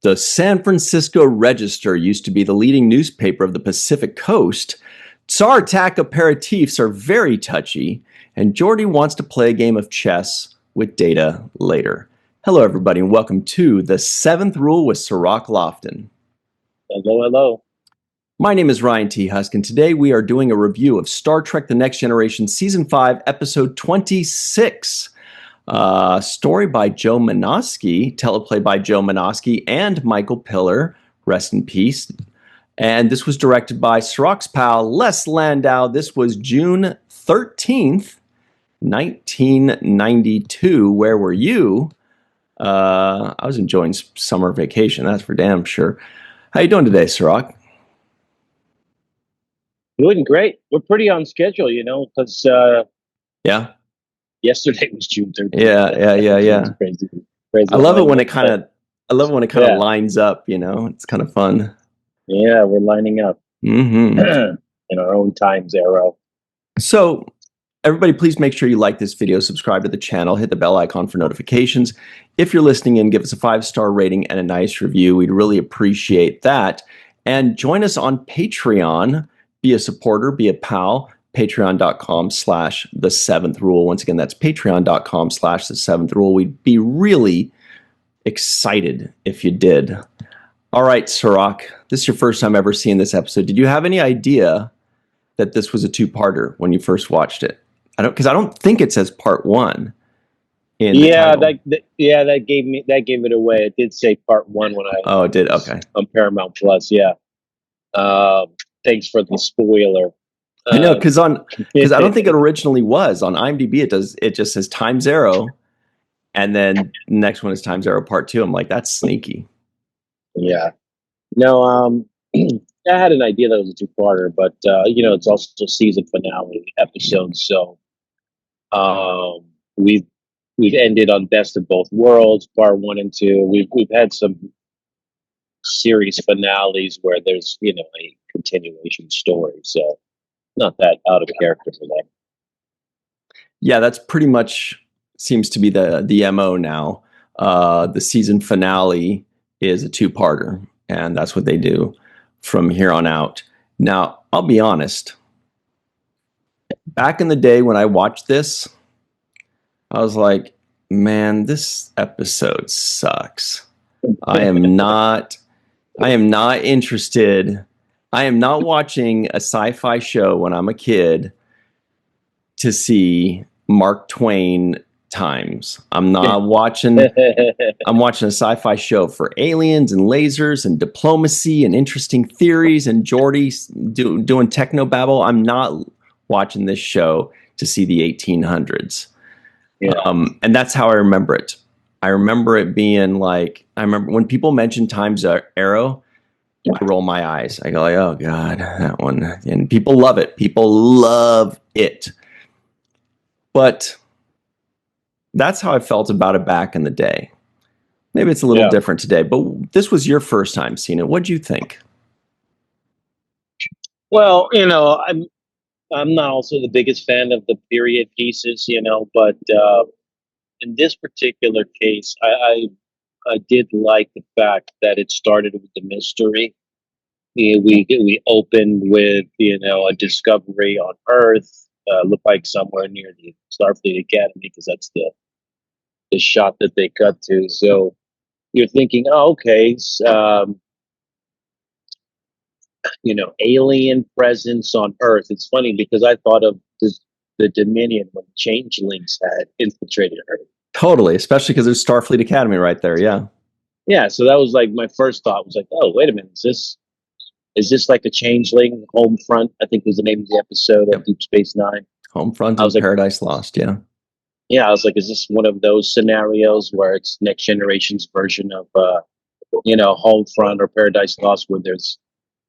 The San Francisco Register used to be the leading newspaper of the Pacific Coast. Tsar Attack aperitifs are very touchy, and Geordi wants to play a game of chess with Data later. Hello, everybody, and welcome to The Seventh Rule with Sirach Lofton. Hello, hello. My name is Ryan T. Husk, and today we are doing a review of Star Trek The Next Generation Season 5, Episode 26. Story by Joe Menosky, teleplay by Joe Menosky and Michael Piller, rest in peace. And this was directed by Sirach's pal, Les Landau. This was June 13th, 1992. Where were you? I was enjoying summer vacation, that's for damn sure. How you doing today, Sirach? Doing great. We're pretty on schedule, because Yeah. Yesterday was June 13th. Yeah. Crazy I love it when it kind of lines up, it's kind of fun. Yeah, we're lining up in our own time zero. So everybody, please make sure you like this video, subscribe to the channel, hit the bell icon for notifications. If you're listening in, give us a 5-star rating and a nice review. We'd really appreciate that. And join us on Patreon. Be a supporter, be a pal. Patreon.com/the7th-rule. Once again, that's patreon.com/the7th-rule. We'd be really excited if you did. All right, Sirach, this is your first time ever seeing this episode. Did you have any idea that this was a two-parter when you first watched it? Because I don't think it says part one. That gave it away. It did say part one when I. Oh, it did. Okay. On Paramount Plus, yeah. Thanks for the spoiler. I know, because I don't think it originally was on IMDb. It just says Time Zero, and then the next one is Time Zero Part 2. I'm like, that's sneaky. Yeah. No, I had an idea that it was a two-parter, but it's also season finale episode, so we've ended on Best of Both Worlds, part 1 and 2. We've had some series finales where there's a continuation story, so not that out of character for them. Yeah, that's pretty much seems to be the MO now. The season finale is a two-parter, and that's what they do from here on out. Now, I'll be honest. Back in the day when I watched this, I was like, man, this episode sucks. I am not interested. I am not watching a sci-fi show when I'm a kid to see Mark Twain times. I'm not watching. I'm watching a sci-fi show for aliens and lasers and diplomacy and interesting theories and Geordi doing technobabble. I'm not watching this show to see the 1800s. Yeah. And that's how I remember it. I remember it being like, I remember when people mention Time Arrow, I roll my eyes. I go like, oh God, that one. And people love it. People love it. But that's how I felt about it back in the day. Maybe it's a little different today, but this was your first time seeing it. What'd you think? Well, I'm not also the biggest fan of the period pieces, but in this particular case, I did like the fact that it started with the mystery. We opened with a discovery on Earth, looked like somewhere near the Starfleet Academy, because that's the shot that they cut to. So you're thinking, oh, okay, alien presence on Earth. It's funny because I thought of the Dominion when changelings had infiltrated Earth. Totally, especially because there's Starfleet Academy right there. Yeah. Yeah. So that was like my first thought. Was like, oh, wait a minute, is this like a changeling? Homefront, I think was the name of the episode of Deep Space Nine. Homefront of Paradise Lost. Yeah. Yeah, I was like, is this one of those scenarios where it's Next Generation's version of Homefront or Paradise Lost, where there's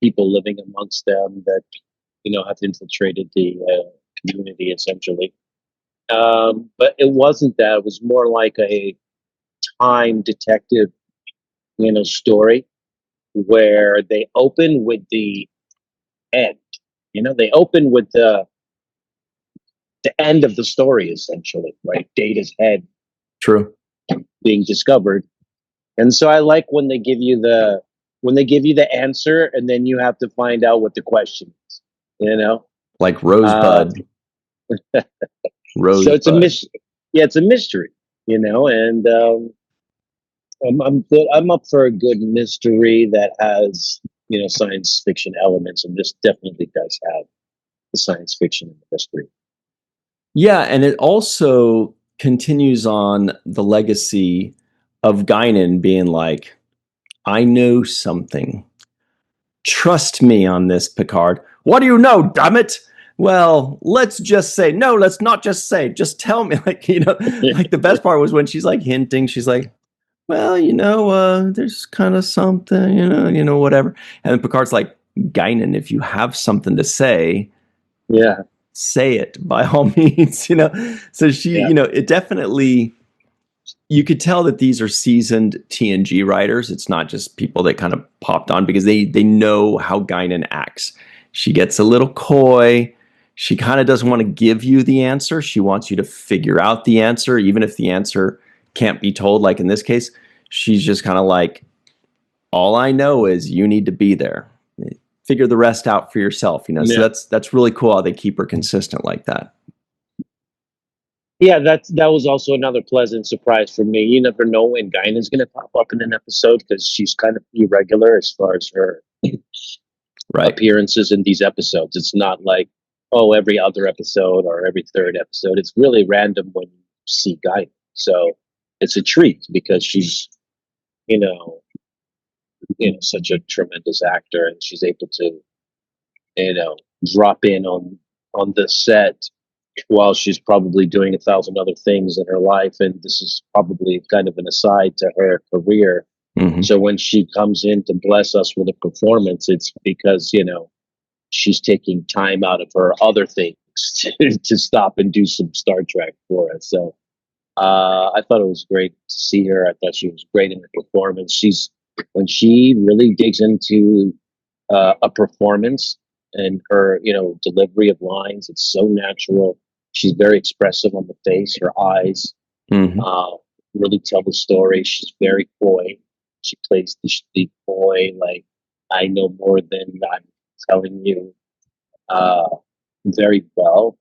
people living amongst them that have infiltrated the community essentially. But it wasn't that. It was more like a time detective, story where they open with the end. They open with the end of the story essentially, right? Data's head True. being discovered. And so I like when they give you the answer, and then you have to find out what the question is. You know, Like uh, Rosebud. so it's Rosebud. yeah, it's a mystery. And I'm up for a good mystery that has science fiction elements, and this definitely does have the science fiction and the mystery. Yeah, and it also continues on the legacy of Guinan being like, I know something. Trust me on this, Picard. What do you know, damn it? Well, let's just say, no, let's not just say, just tell me. Like, like the best part was when she's like hinting, she's like, well, there's kind of something, whatever. And then Picard's like, Guinan, if you have something to say, Yeah, say it by all means, So she, yeah, it definitely, you could tell that these are seasoned TNG writers. It's not just people that kind of popped on because they know how Guinan acts. She gets a little coy. She kind of doesn't want to give you the answer. She wants you to figure out the answer, even if the answer can't be told. Like in this case, she's just kind of like, all I know is you need to be there. Figure the rest out for yourself. So yeah. that's really cool how they keep her consistent like that. Yeah, that was also another pleasant surprise for me. You never know when Guinan's going to pop up in an episode because she's kind of irregular as far as her Right. appearances in these episodes. It's not like, oh, every other episode or every third episode. It's really random when you see Guinan. So it's a treat because she's, you know, such a tremendous actor, and she's able to, you know, drop in on the set while she's probably doing 1,000 other things in her life, and this is probably kind of an aside to her career. Mm-hmm. So when she comes in to bless us with a performance, it's because she's taking time out of her other things to stop and do some Star Trek for us. So I thought it was great to see her. I thought she was great in her performance. When she really digs into a performance and her delivery of lines, it's so natural. She's very expressive on the face. Her eyes Mm-hmm. really tell the story. She's very coy. She plays the coy, like, I know more than I'm telling you, uh, very well.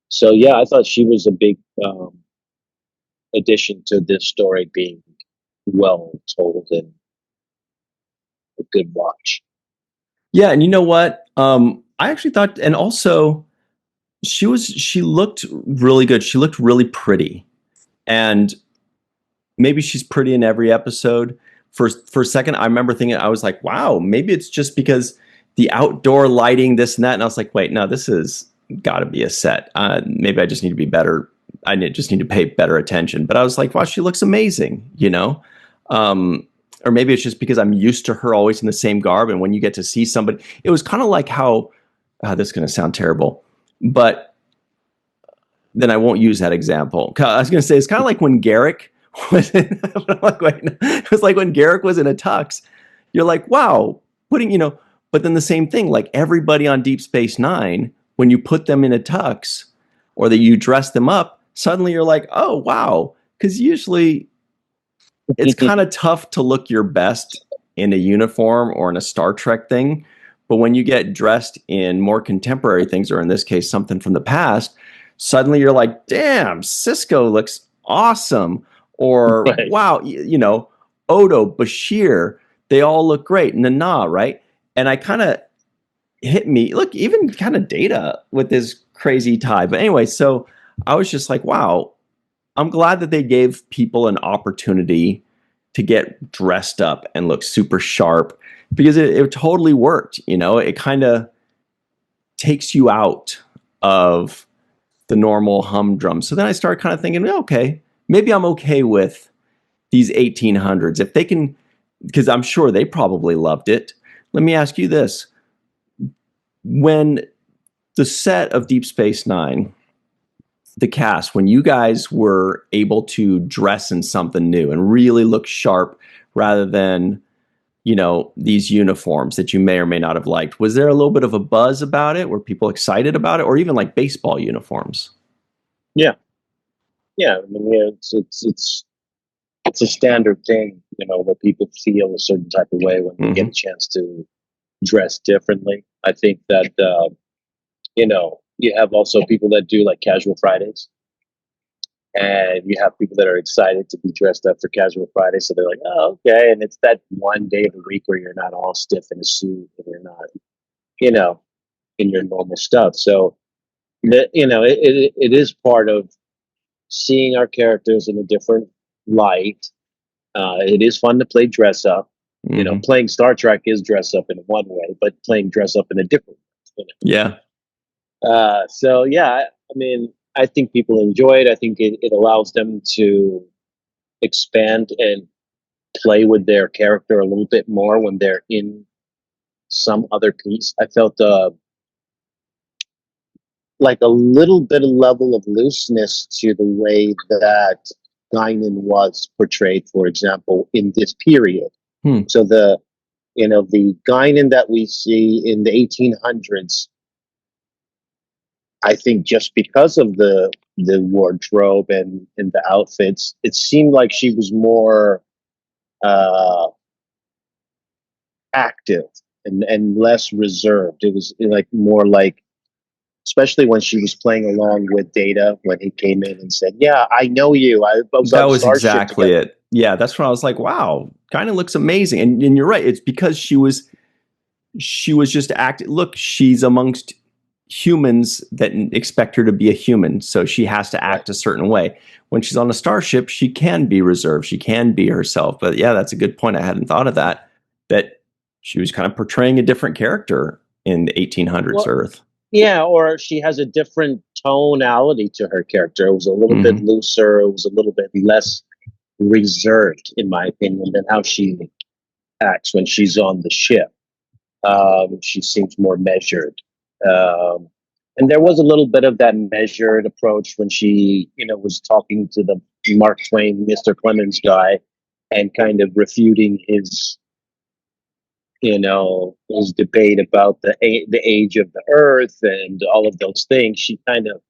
So yeah, I thought she was a big addition to this story being well told and a good watch. Yeah, and you know what? I actually thought, and also she looked really good. She looked really pretty, and maybe she's pretty in every episode. For a second, I remember thinking, I was like, wow, maybe it's just because the outdoor lighting, this and that. And I was like, wait, no, this is got to be a set. Maybe I just need to be better. Just need to pay better attention. But I was like, wow, she looks amazing, or maybe it's just because I'm used to her always in the same garb. And when you get to see somebody, it was kind of like how, this is going to sound terrible, but then I won't use that example. I was going to say, it's kind of like when Garrick was in, it was like when Garrick was in a tux, you're like, wow, but then the same thing, like everybody on Deep Space Nine, when you put them in a tux or that you dress them up, suddenly you're like, oh, wow. Because usually it's kind of tough to look your best in a uniform or in a Star Trek thing. But when you get dressed in more contemporary things, or in this case, something from the past, suddenly you're like, damn, Cisco looks awesome. Or, Right. wow, Odo, Bashir, they all look great. Nana, right? And I kind of hit me, look, even kind of Data with this crazy tie. But anyway, so I was just like, wow, I'm glad that they gave people an opportunity to get dressed up and look super sharp because it totally worked. It kind of takes you out of the normal humdrum. So then I started kind of thinking, okay, maybe I'm okay with these 1800s. If they can, because I'm sure they probably loved it. Let me ask you this. When the set of Deep Space Nine, the cast, when you guys were able to dress in something new and really look sharp rather than, these uniforms that you may or may not have liked, was there a little bit of a buzz about it? Were people excited about it? Or even like baseball uniforms? Yeah. Yeah. I mean, yeah, it's it's a standard thing, where people feel a certain type of way when they get a chance to dress differently. I think that you have also people that do like casual Fridays, and you have people that are excited to be dressed up for casual Friday. So they're like, oh, okay. And it's that one day of the week where you're not all stiff in a suit and you're not, in your normal stuff. So it is part of seeing our characters in a different light. It is fun to play dress up. Playing Star Trek is dress up in one way, but playing dress up in a different way. Yeah. So yeah, I mean, I think people enjoy it. I think it allows them to expand and play with their character a little bit more when they're in some other piece. I felt like a little bit of level of looseness to the way that Guinan was portrayed, for example, in this period. So the Guinan that we see in the 1800s, I think just because of the wardrobe and the outfits, it seemed like she was more active and less reserved. It was like more like, especially when she was playing along with Data when he came in and said, "Yeah, I know you. That was exactly it. Yeah, that's when I was like, wow, kind of looks amazing." And you're right. It's because she was just acting. Look, she's amongst humans that expect her to be a human, so she has to act a certain way. When she's on a starship, she can be reserved, she can be herself. But yeah, that's a good point. I hadn't thought of that she was kind of portraying a different character in the 1800s Earth. Yeah, or she has a different tonality to her character. It was a little bit looser, it was a little bit less reserved, in my opinion, than how she acts when she's on the ship. She seems more measured. And there was a little bit of that measured approach when she, was talking to the Mark Twain, Mr. Clemens guy, and kind of refuting his debate about the age of the Earth and all of those things. She kind of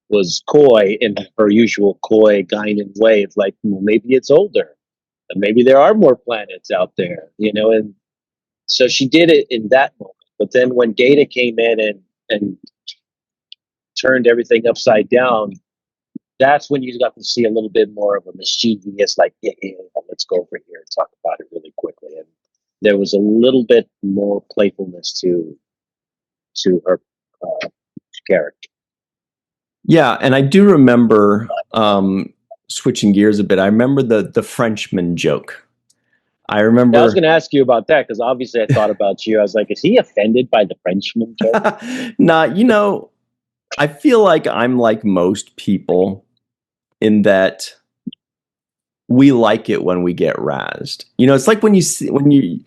was coy in her usual coy Guinan way of like, well, maybe it's older, and maybe there are more planets out there, and so she did it in that moment. But then when Data came in and turned everything upside down, that's when you got to see a little bit more of a mischievous, like, yeah, let's go over here and talk about it really quickly. And there was a little bit more playfulness to her character. Yeah, and I do remember switching gears a bit. I remember the Frenchman joke. I remember. I was going to ask you about that because obviously I thought about you. I was like, is he offended by the Frenchman joke? Nah, I feel like I'm like most people in that we like it when we get razzed. It's like when you,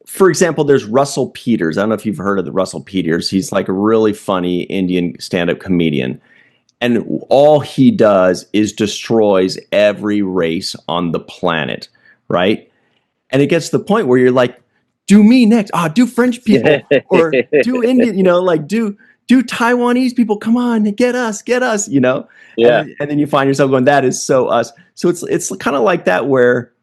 for example, there's Russell Peters. I don't know if you've heard of the Russell Peters. He's like a really funny Indian stand-up comedian. And all he does is destroys every race on the planet, right? And it gets to the point where you're like, do me next. Do French people or do Indian, like do Taiwanese people. Come on, get us, Yeah. And then you find yourself going, that is so us. So it's kind of like that where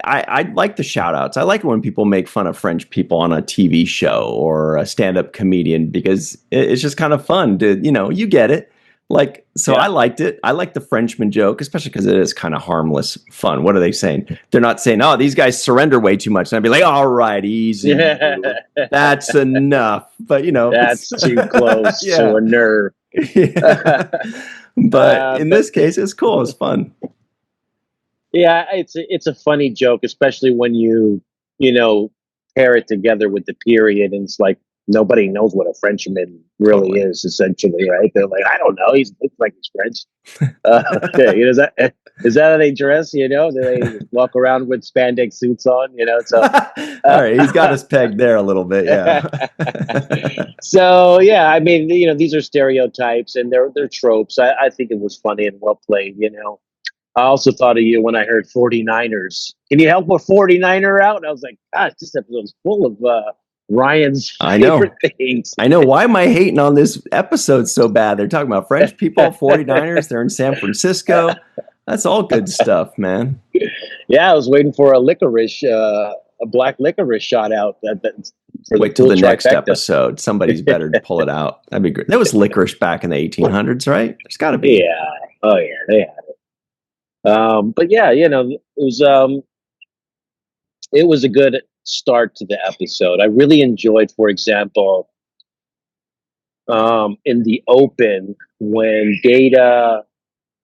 I like the shout outs. I like it when people make fun of French people on a TV show or a stand-up comedian because it's just kind of fun to, you get it. Like, so yeah. I liked it. I like the Frenchman joke, especially because it is kind of harmless fun. What are they saying? They're not saying, oh, these guys surrender way too much. And I'd be like, all right, easy. That's enough. But, that's too close to a nerve. But in this case, it's cool. It's fun. Yeah, it's a funny joke, especially when you pair it together with the period, and it's like nobody knows what a Frenchman really is, essentially, right? They're like, I don't know, he looks like he's French. Okay, is that how they dress? Do they walk around with spandex suits on? So all right, he's got us pegged there a little bit, yeah. So yeah, I mean, these are stereotypes and they're tropes. I think it was funny and well played. I also thought of you when I heard 49ers. Can you help a 49er out? And I was like, gosh, this episode's full of Ryan's favorite things. I know. Why am I hating on this episode so bad? They're talking about French people, 49ers. They're in San Francisco. That's all good stuff, man. Yeah, I was waiting for a black licorice shot out for the Wait till full the next trifecta. episode. Somebody's better pull it out. That'd be great. There was licorice back in the 1800s, right? There's got to be. Yeah. Oh yeah, they had it. But yeah, it was a good start to the episode. I really enjoyed, for example, in the open when Data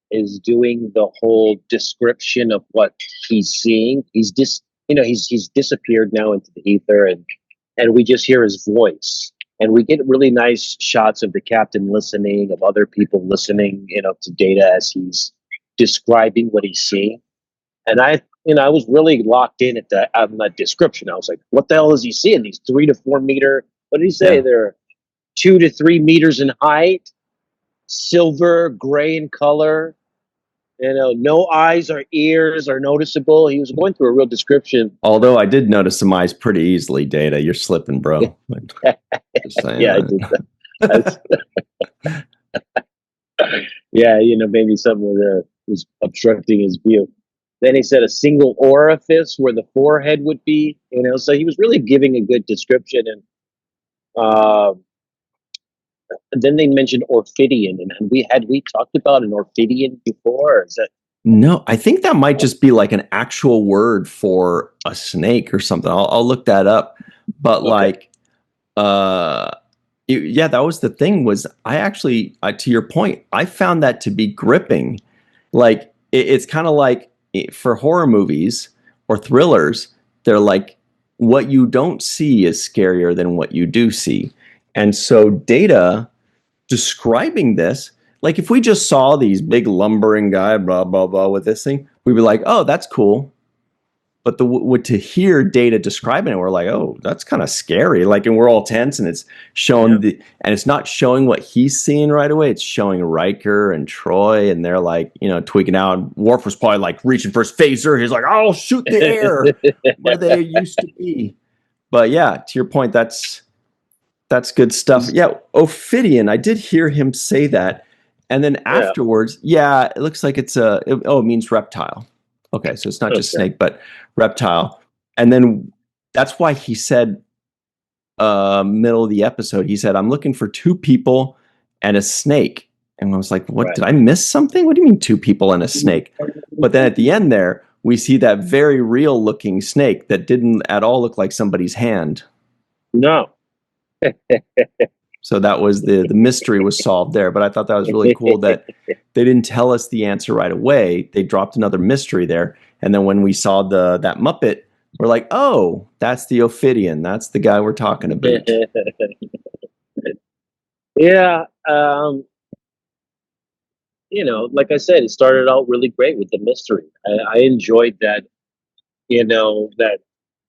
is doing the whole description of what he's seeing. He's disappeared now into the ether, and we just hear his voice, and we get really nice shots of the captain listening, of other people listening, to Data as he's describing what he's seeing. And I was really locked in on that description. I was like, what the hell is he seeing? These 3 to 4 meter. What did he say? Yeah. They're 2 to 3 meters in height, silver, gray in color. No eyes or ears are noticeable. He was going through a real description. Although I did notice some eyes pretty easily, Data. You're slipping, bro. Just saying Yeah, I that. did that. Yeah, maybe something was obstructing his view. Then he said a single orifice where the forehead would be. So he was really giving a good description. Uh, and then they mentioned Orphidian, and we talked about an Orphidian before? Or is that No, I think that might just be like an actual word for a snake or something. I'll look that up. But okay? like, yeah, that was the thing. Was I actually, to your point, I found that to be gripping. Like it's kind of like for horror movies or thrillers, they're like, what you don't see is scarier than what you do see. And so Data describing this, like if we just saw these big lumbering guy, blah, blah, blah, with this thing, we'd be like, oh, that's cool. But to hear Data describing it, we're like, oh, that's kind of scary. Like, and we're all tense, and it's showing and it's not showing what he's seeing right away. It's showing Riker and Troi, and they're like, tweaking out. Worf was probably like reaching for his phaser. He's like, I'll shoot the air where they used to be. But yeah, to your point, that's good stuff. Yeah, Ophidian. I did hear him say that, and then afterwards, it looks like it means reptile. Okay, so it's not just snake, but reptile. And then that's why he said, middle of the episode, he said, I'm looking for 2 people and a snake. And I was like, what? Right. Did I miss something? What do you mean 2 people and a snake? But then at the end there, we see that very real looking snake that didn't at all look like somebody's hand. No. So that was the mystery was solved there. But I thought that was really cool that they didn't tell us the answer right away. They dropped another mystery there. And then when we saw that Muppet, we're like, oh, that's the Ophidian. That's the guy we're talking about. Yeah. Like I said, it started out really great with the mystery. I enjoyed that, that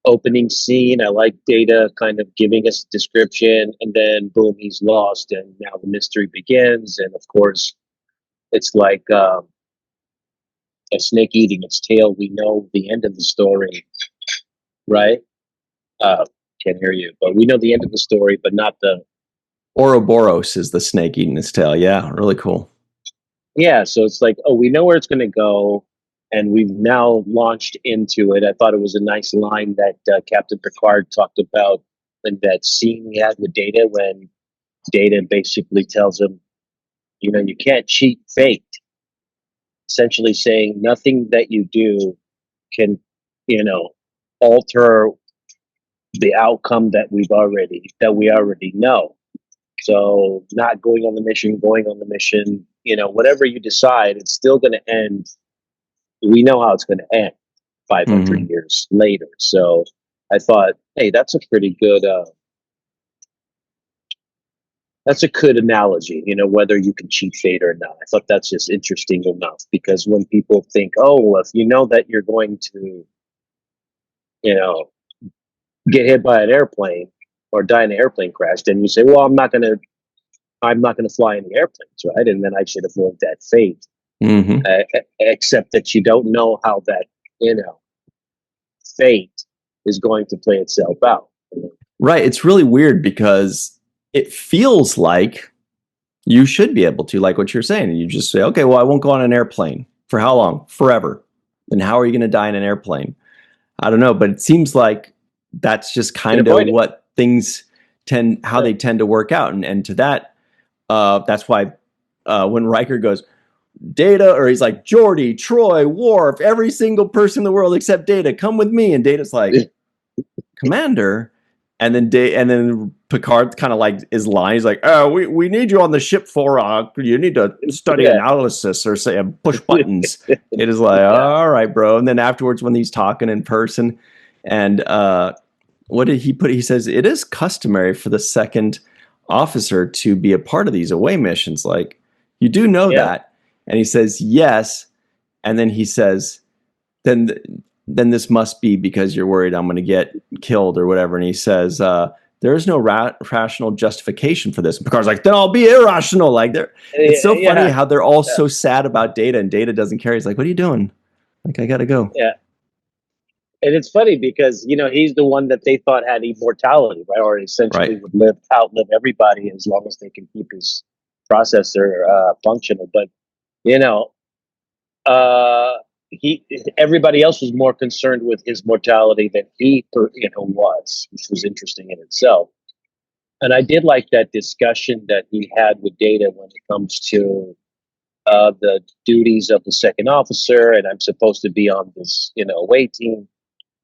opening scene. I like Data kind of giving us a description, and then boom, he's lost, and now the mystery begins. And of course, it's like a snake eating its tail. We know the end of the story, right? Can't hear you, but we know the end of the story, but not the Ouroboros is the snake eating its tail. Yeah, really cool. Yeah, so it's like, oh, we know where it's going to go, and we've now launched into it. I thought it was a nice line that Captain Picard talked about in that scene he had with Data when Data basically tells him, you can't cheat fate. Essentially saying nothing that you do can, alter the outcome that we already know. So not going on the mission, whatever you decide, it's still going to end. We know how it's going to end 500 years later. So I thought, hey, that's a pretty good, analogy, whether you can cheat fate or not. I thought that's just interesting enough, because when people think, oh, well, if you know that you're going to, get hit by an airplane or die in an airplane crash, then you say, well, I'm not going to fly any airplanes, right? And then I should avoid that fate. Except that you don't know how that, fate is going to play itself out. Right. It's really weird because it feels like you should be able to, like what you're saying. You just say, okay, well, I won't go on an airplane. For how long? Forever. Then how are you going to die in an airplane? I don't know, but it seems like that's just kind of what things they tend to work out. And to that, that's why when Riker goes, Data, or he's like, Geordi, Troi, Worf, every single person in the world except Data, come with me. And Data's like, Commander. And then Picard kind of like is lying. He's like, oh, we need you on the ship for you need to study analysis or say push buttons. It is like, all right, bro. And then afterwards, when he's talking in person, and what did he put? He says it is customary for the second officer to be a part of these away missions. Like, you do know that. And he says, yes. And then he says, then this must be because you're worried I'm going to get killed or whatever. And he says, there is no rational justification for this. And Picard's like, then I'll be irrational. Like, it's so funny how they're all so sad about Data, and Data doesn't care. He's like, what are you doing? Like, I got to go. Yeah. And it's funny because, he's the one that they thought had immortality, right? Or essentially would outlive everybody as long as they can keep his processor functional. But, everybody else was more concerned with his mortality than he was, which was interesting in itself. And I did like that discussion that he had with Data when it comes to the duties of the second officer, and I'm supposed to be on this away team.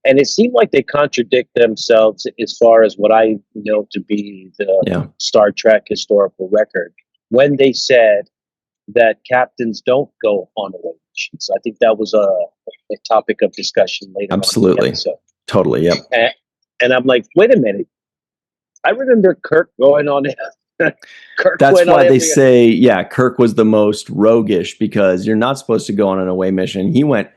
And it seemed like they contradict themselves as far as what I know to be the Star Trek historical record when they said that captains don't go on away missions. I think that was a topic of discussion later. Absolutely. Totally. Yep. And I'm like, wait a minute. I remember Kirk going on. That's why they say, Kirk was the most roguish, because you're not supposed to go on an away mission. He went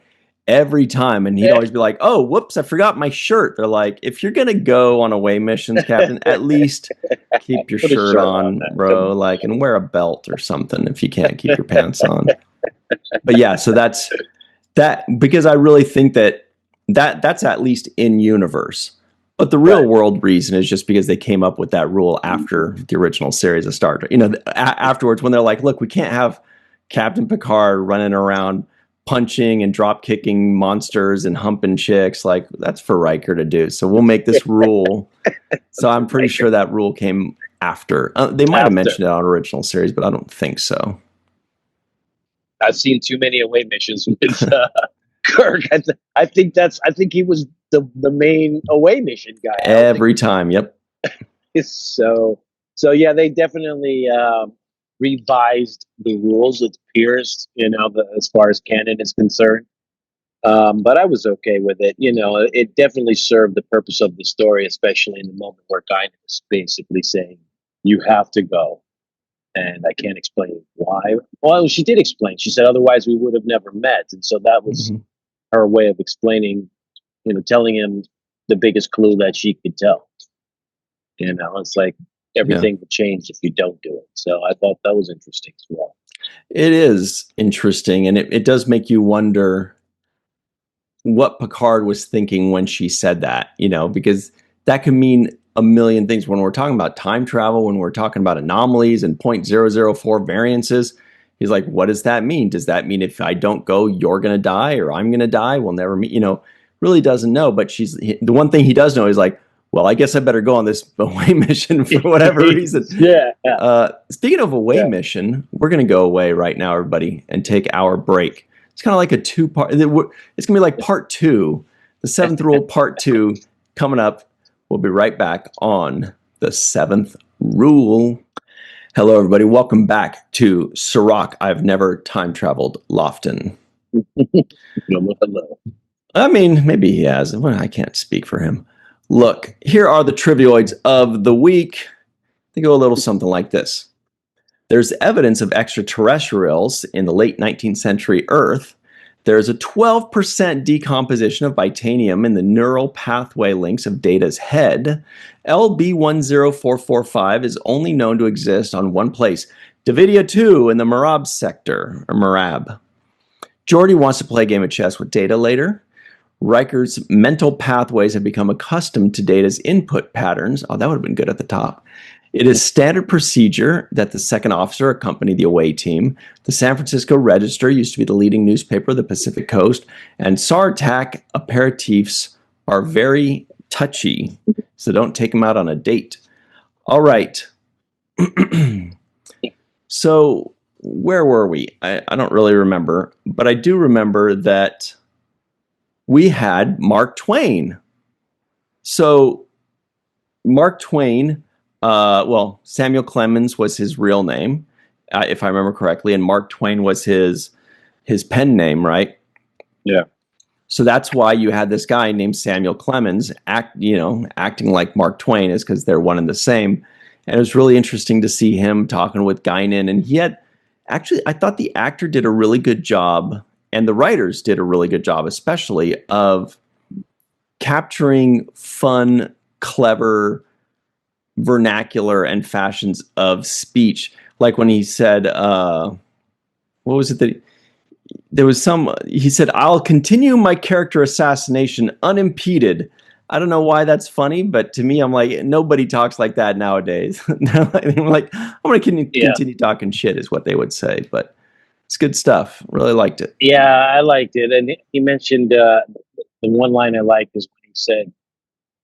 every time, and he'd always be like, oh, whoops, I forgot my shirt. They're like, if you're going to go on away missions, Captain, at least keep your shirt on, bro, like, and wear a belt or something if you can't keep your pants on. But yeah, so that's that, because I really think that's at least in universe. But the real world reason is just because they came up with that rule after the original series of Star Trek. Afterwards, when they're like, look, we can't have Captain Picard running around punching and drop kicking monsters and humping chicks. Like, that's for Riker to do. So we'll make this rule. So I'm pretty sure that rule came after. They might have mentioned it on original series, but I don't think so. I've seen too many away missions with Kirk. I think he was the main away mission guy every time. Yep. So yeah, they definitely revised the rules. It appears, as far as canon is concerned. But I was okay with it. It definitely served the purpose of the story, especially in the moment where Guinan is basically saying, "You have to go," and I can't explain why. Well, she did explain. She said, "Otherwise, we would have never met," and so that was her way of explaining, telling him the biggest clue that she could tell. It's like, everything will change if you don't do it. So I thought that was interesting as well. It is interesting, and it does make you wonder what Picard was thinking when she said that, because that can mean a million things when we're talking about time travel, when we're talking about anomalies and 0.004 variances. He's like, what does that mean? Does that mean if I don't go, you're going to die, or I'm going to die? We'll never meet, really doesn't know. But the one thing he does know is like, well, I guess I better go on this away mission for whatever reason. Speaking of away mission, we're going to go away right now, everybody, and take our break. It's kind of like a two-part. It's going to be like part 2, the 7th rule, part 2, coming up. We'll be right back on the 7th rule. Hello, everybody. Welcome back to Sirach. I've never time traveled Lofton. Hello. I mean, maybe he has. Well, I can't speak for him. Look, here are the trivioids of the week. They go a little something like this. There's evidence of extraterrestrials in the late 19th century Earth. There's a 12% decomposition of vitanium in the neural pathway links of Data's head. LB10445 is only known to exist on one place, Davidia 2 in the Marab sector, or Marab. Geordi wants to play a game of chess with Data later. Riker's mental pathways have become accustomed to Data's input patterns. Oh, that would have been good at the top. It is standard procedure that the second officer accompany the away team. The San Francisco Register used to be the leading newspaper of the Pacific Coast, and Sartac aperitifs are very touchy, so don't take them out on a date. All right. So where were we? I don't really remember, but I do remember that we had Mark Twain. So Mark Twain, Samuel Clemens was his real name, if I remember correctly, and Mark Twain was his pen name, right? Yeah. So that's why you had this guy named Samuel Clemens acting like Mark Twain, is because they're one and the same. And it was really interesting to see him talking with Guinan. And I thought the actor did a really good job, and the writers did a really good job, especially of capturing fun, clever vernacular and fashions of speech. Like when he said, what was it that there was he said, "I'll continue my character assassination unimpeded." I don't know why that's funny, but to me, I'm like, nobody talks like that nowadays. I'm like, I'm going to continue talking shit is what they would say, but it's good stuff. Really liked it. Yeah, I liked it. And he mentioned the one line I liked is when he said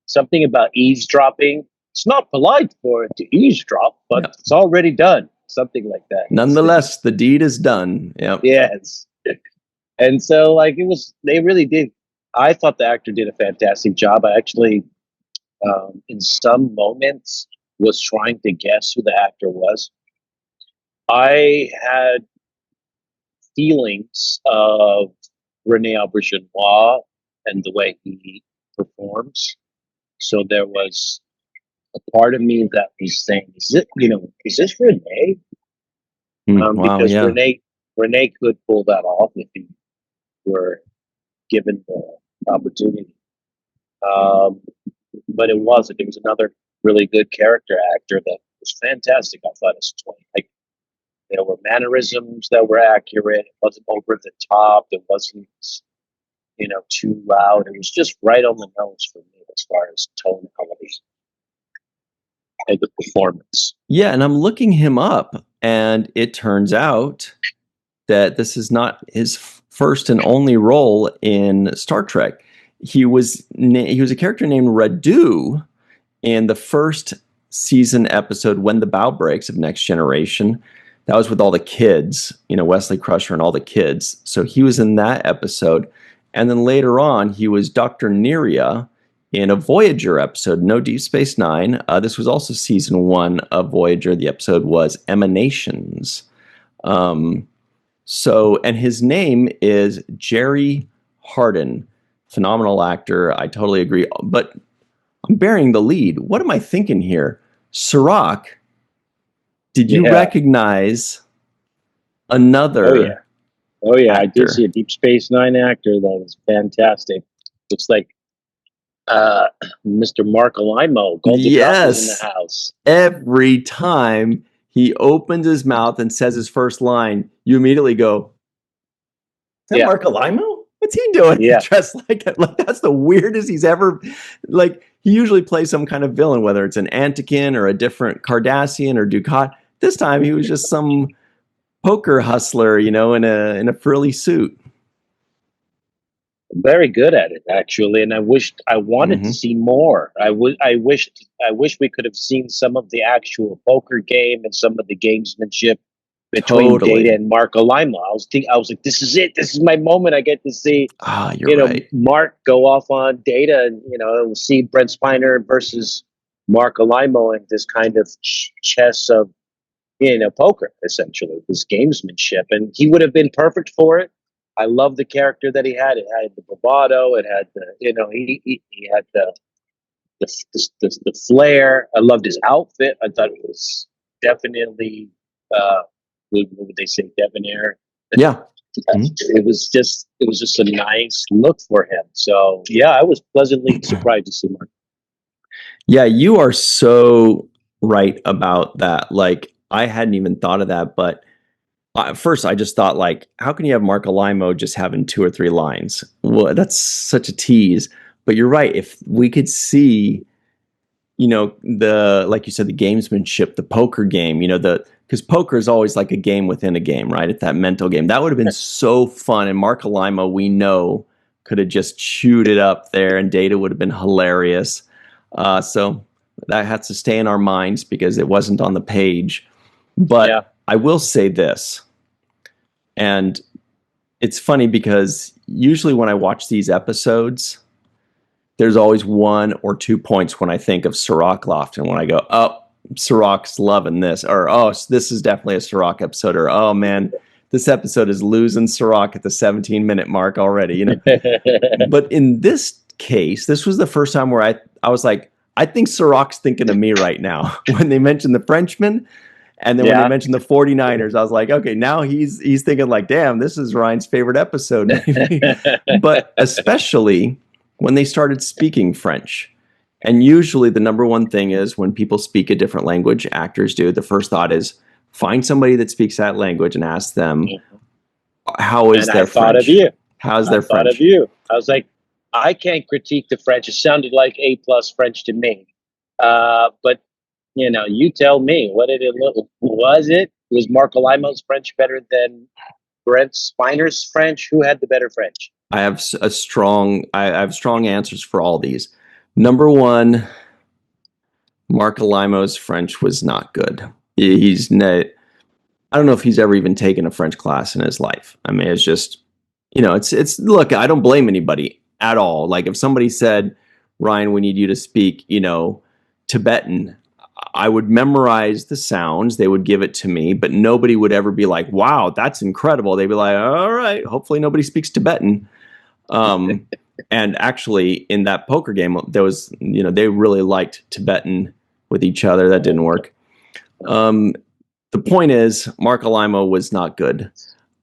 something about eavesdropping. It's not polite for it to eavesdrop, but it's already done. Something like that. Nonetheless, the deed is done. Yep. Yes. And so, they really did. I thought the actor did a fantastic job. I actually, in some moments, was trying to guess who the actor was. I had feelings of Rene Auberjonois and the way he performs. So there was a part of me that was saying, is this Rene? Because Rene could pull that off if he were given the opportunity. But it wasn't. It was another really good character actor that was fantastic. I thought as Twain. Like, there were mannerisms that were accurate. It wasn't over the top. It wasn't, too loud. It was just right on the nose for me as far as tonality and the performance. Yeah, and I'm looking him up, and it turns out that this is not his first and only role in Star Trek. He was a character named Radu in the first season episode When the Bow Breaks of Next Generation. That was with all the kids, Wesley Crusher and all the kids. So he was in that episode. And then later on, he was Dr. Neria in a Voyager episode, No Deep Space Nine. This was also season 1 of Voyager. The episode was Emanations. And his name is Jerry Hardin. Phenomenal actor. I totally agree. But I'm bearing the lead. What am I thinking here? Sirach, did you recognize another? Oh yeah, actor? I did see a Deep Space Nine actor that was fantastic. It's like Mr. Mark Alimo. Yes, in the house. Every time he opens his mouth and says his first line, you immediately go, "Is that Mark Alimo? What's he doing dressed like that?" Like, that's the weirdest he's ever. Like, he usually plays some kind of villain, whether it's an Antikin or a different Cardassian or Dukat. This time he was just some poker hustler, in a frilly suit. Very good at it, actually, and I wanted to see more. I wish we could have seen some of the actual poker game and some of the gamesmanship between Data and Mark Alimo. I was like, this is it. This is my moment. I get to see right. Mark go off on Data, and we'll see Brent Spiner versus Mark Alimo in this kind of chess of poker, essentially, this gamesmanship, and he would have been perfect for it. I love the character that he had. It had the bravado. It had the he had the flair. I loved his outfit. I thought it was definitely what would they say, debonair. Yeah. It was just a nice look for him. So yeah, I was pleasantly surprised to see Mark. Yeah, you are so right about that. Like, I hadn't even thought of that, but at first I just thought, like, how can you have Mark Alimo just having 2 or 3 lines? Well, that's such a tease. But you're right. If we could see like you said, the gamesmanship, the poker game, because poker is always like a game within a game, right? It's that mental game. That would have been so fun. And Mark Alimo, we know, could have just chewed it up there, and Data would have been hilarious. So that has to stay in our minds because it wasn't on the page. But I will say this, and it's funny because usually when I watch these episodes, there's always 1 or 2 points when I think of Sirach Loft, and when I go, oh, Sirach's loving this, or oh, this is definitely a Sirach episode, or oh man, this episode is losing Sirach at the 17-minute mark already, But in this case, this was the first time where I was like, I think Sirach's thinking of me right now. When they mentioned the Frenchman, and then when they mentioned the 49ers, I was like, okay, now he's thinking like, damn, this is Ryan's favorite episode. But especially when they started speaking French. And usually the number one thing is when people speak a different language, actors do, the first thought is find somebody that speaks that language and ask them, how is their French? I thought of you. How's their French? I thought of you. I was like, I can't critique the French. It sounded like A+ French to me. But, you tell me, what did it look? Was Mark Alimo's French better than Brent Spiner's French? Who had the better French? I have strong answers for all these. Number one, Mark Alimo's French was not good. He's not, I don't know if he's ever even taken a French class in his life. I mean, it's just, look, I don't blame anybody at all. Like if somebody said, Ryan, we need you to speak, Tibetan, I would memorize the sounds. They would give it to me, but nobody would ever be like, wow, that's incredible. They'd be like, all right, hopefully nobody speaks Tibetan. And actually in that poker game, there was, they really liked Tibetan with each other. That didn't work. The point is, Mark Alimo was not good.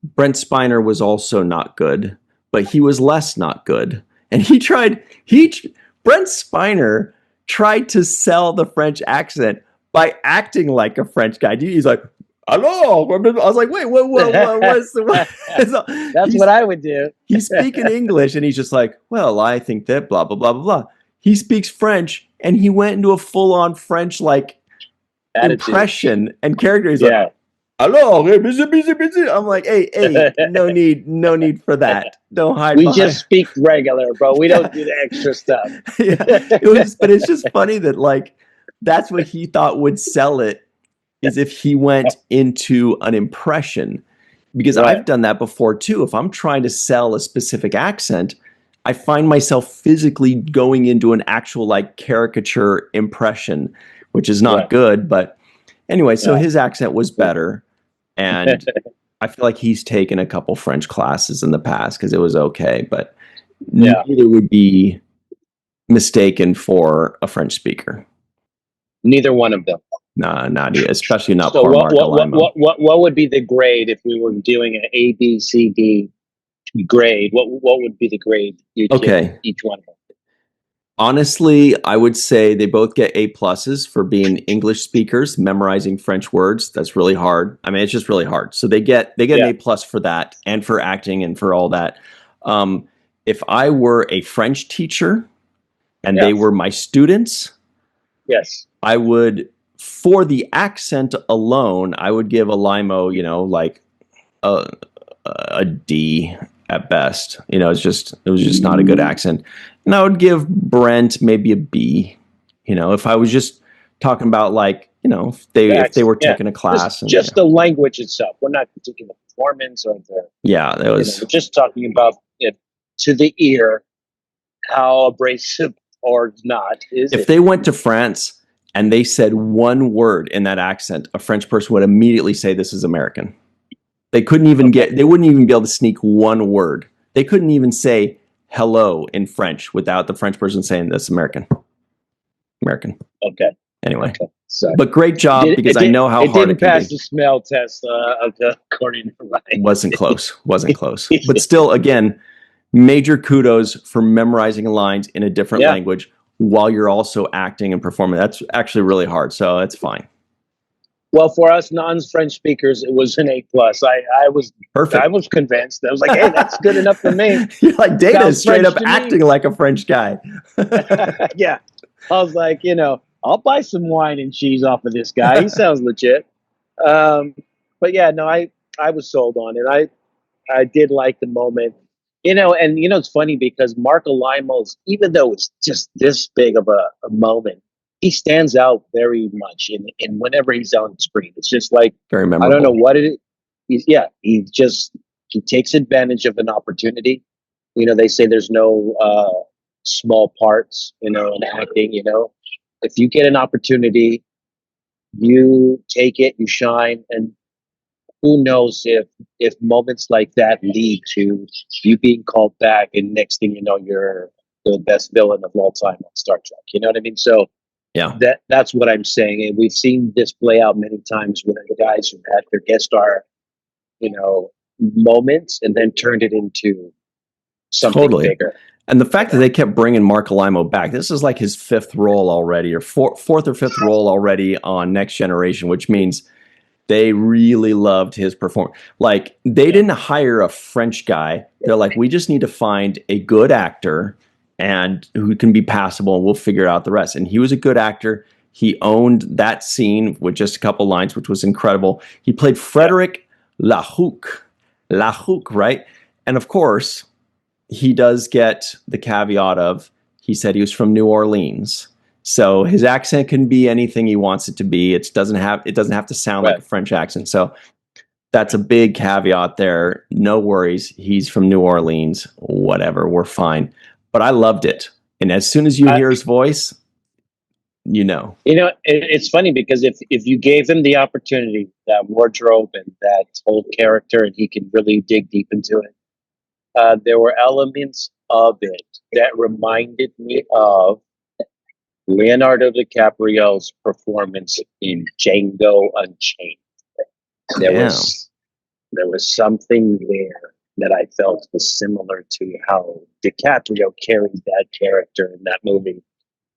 Brent Spiner was also not good, but he was less not good. And Brent Spiner tried to sell the French accent by acting like a French guy. He's like, hello. I was like, wait, what? That's what I would do. He's speaking English and he's just like, well, I think that blah, blah, blah, blah, blah. He speaks French and he went into a full-on French like impression and character. He's like, hello. I'm like, hey, no need for that. Don't hide. We just speak regular, bro. We don't do the extra stuff. But it's just funny that like that's what he thought would sell it. Is if he went into an impression, because I've done that before too. If I'm trying to sell a specific accent, I find myself physically going into an actual like caricature impression, which is not good. But anyway, so his accent was better. And I feel like he's taken a couple French classes in the past because it was okay, but neither would be mistaken for a French speaker. Neither one of them. Nah, not especially not so poor Mark Alimo. What would be the grade if we were doing an A, B, C, D grade? What would be the grade each one of them? Honestly, I would say they both get A+ for being English speakers, memorizing French words. That's really hard. I mean, it's just really hard. So they get an A+ for that and for acting and for all that. If I were a French teacher and they were my students, I would, for the accent alone, I would give Alimo, like a D at best. It was just not a good accent. And I would give Brent maybe a B. If I was just talking about like, if they were taking a class. Just the language itself. We're not critiquing the performance or the. Yeah, that was. We're just talking about it to the ear, how abrasive or not is it. If they went to France and they said one word in that accent, a French person would immediately say this is American. They couldn't even they wouldn't even be able to sneak one word. They couldn't even say hello in French without the French person saying this American. Okay. Anyway, so, but great job because I know how hard it can pass the smell test according to Ryan. Wasn't close. But still, again, major kudos for memorizing lines in a different language while you're also acting and performing. That's actually really hard, so it's fine. Well, for us non-French speakers, it was an A+. I was perfect. I was convinced. I was like, hey, that's good enough for me. You're like, Data is straight up acting like a French guy. Yeah. I was like, I'll buy some wine and cheese off of this guy. He sounds legit. Um, but yeah, no, I was sold on it. I did like the moment, and it's funny because Mark Alimo's, even though it's just this big of a moment, he stands out very much in whenever he's on screen. It's just like, Very I don't know memorable. what it is. He takes advantage of an opportunity. They say there's no small parts, in acting. If you get an opportunity, you take it, you shine, and who knows if moments like that lead to you being called back, and next thing you know, you're the best villain of all time on Star Trek. You know what I mean? So Yeah, that's what I'm saying, and we've seen this play out many times with the guys who had their guest star, you know, moments, and then turned it into something totally. bigger. And the fact that they kept bringing Mark Alimo back, this is like his fifth role already, or fourth or fifth role already on Next Generation, which means they really loved his performance. Like, they didn't hire a French guy. They're like, we just need to find a good actor and who can be passable, and we'll figure out the rest. And he was a good actor. He owned that scene with just a couple lines, which was incredible. He played Frederick Lahoucq, right? And of course, he does get the caveat of, he said he was from New Orleans. So his accent can be anything he wants it to be. It doesn't have to sound like a French accent. So that's a big caveat there. No worries. He's from New Orleans. Whatever. We're fine. But I loved it. And as soon as you hear his voice, it's funny because if you gave him the opportunity, that wardrobe and that whole character, and he can really dig deep into it, there were elements of it that reminded me of Leonardo DiCaprio's performance in Django Unchained. There was something there that I felt was similar to how DiCaprio carried that character in that movie.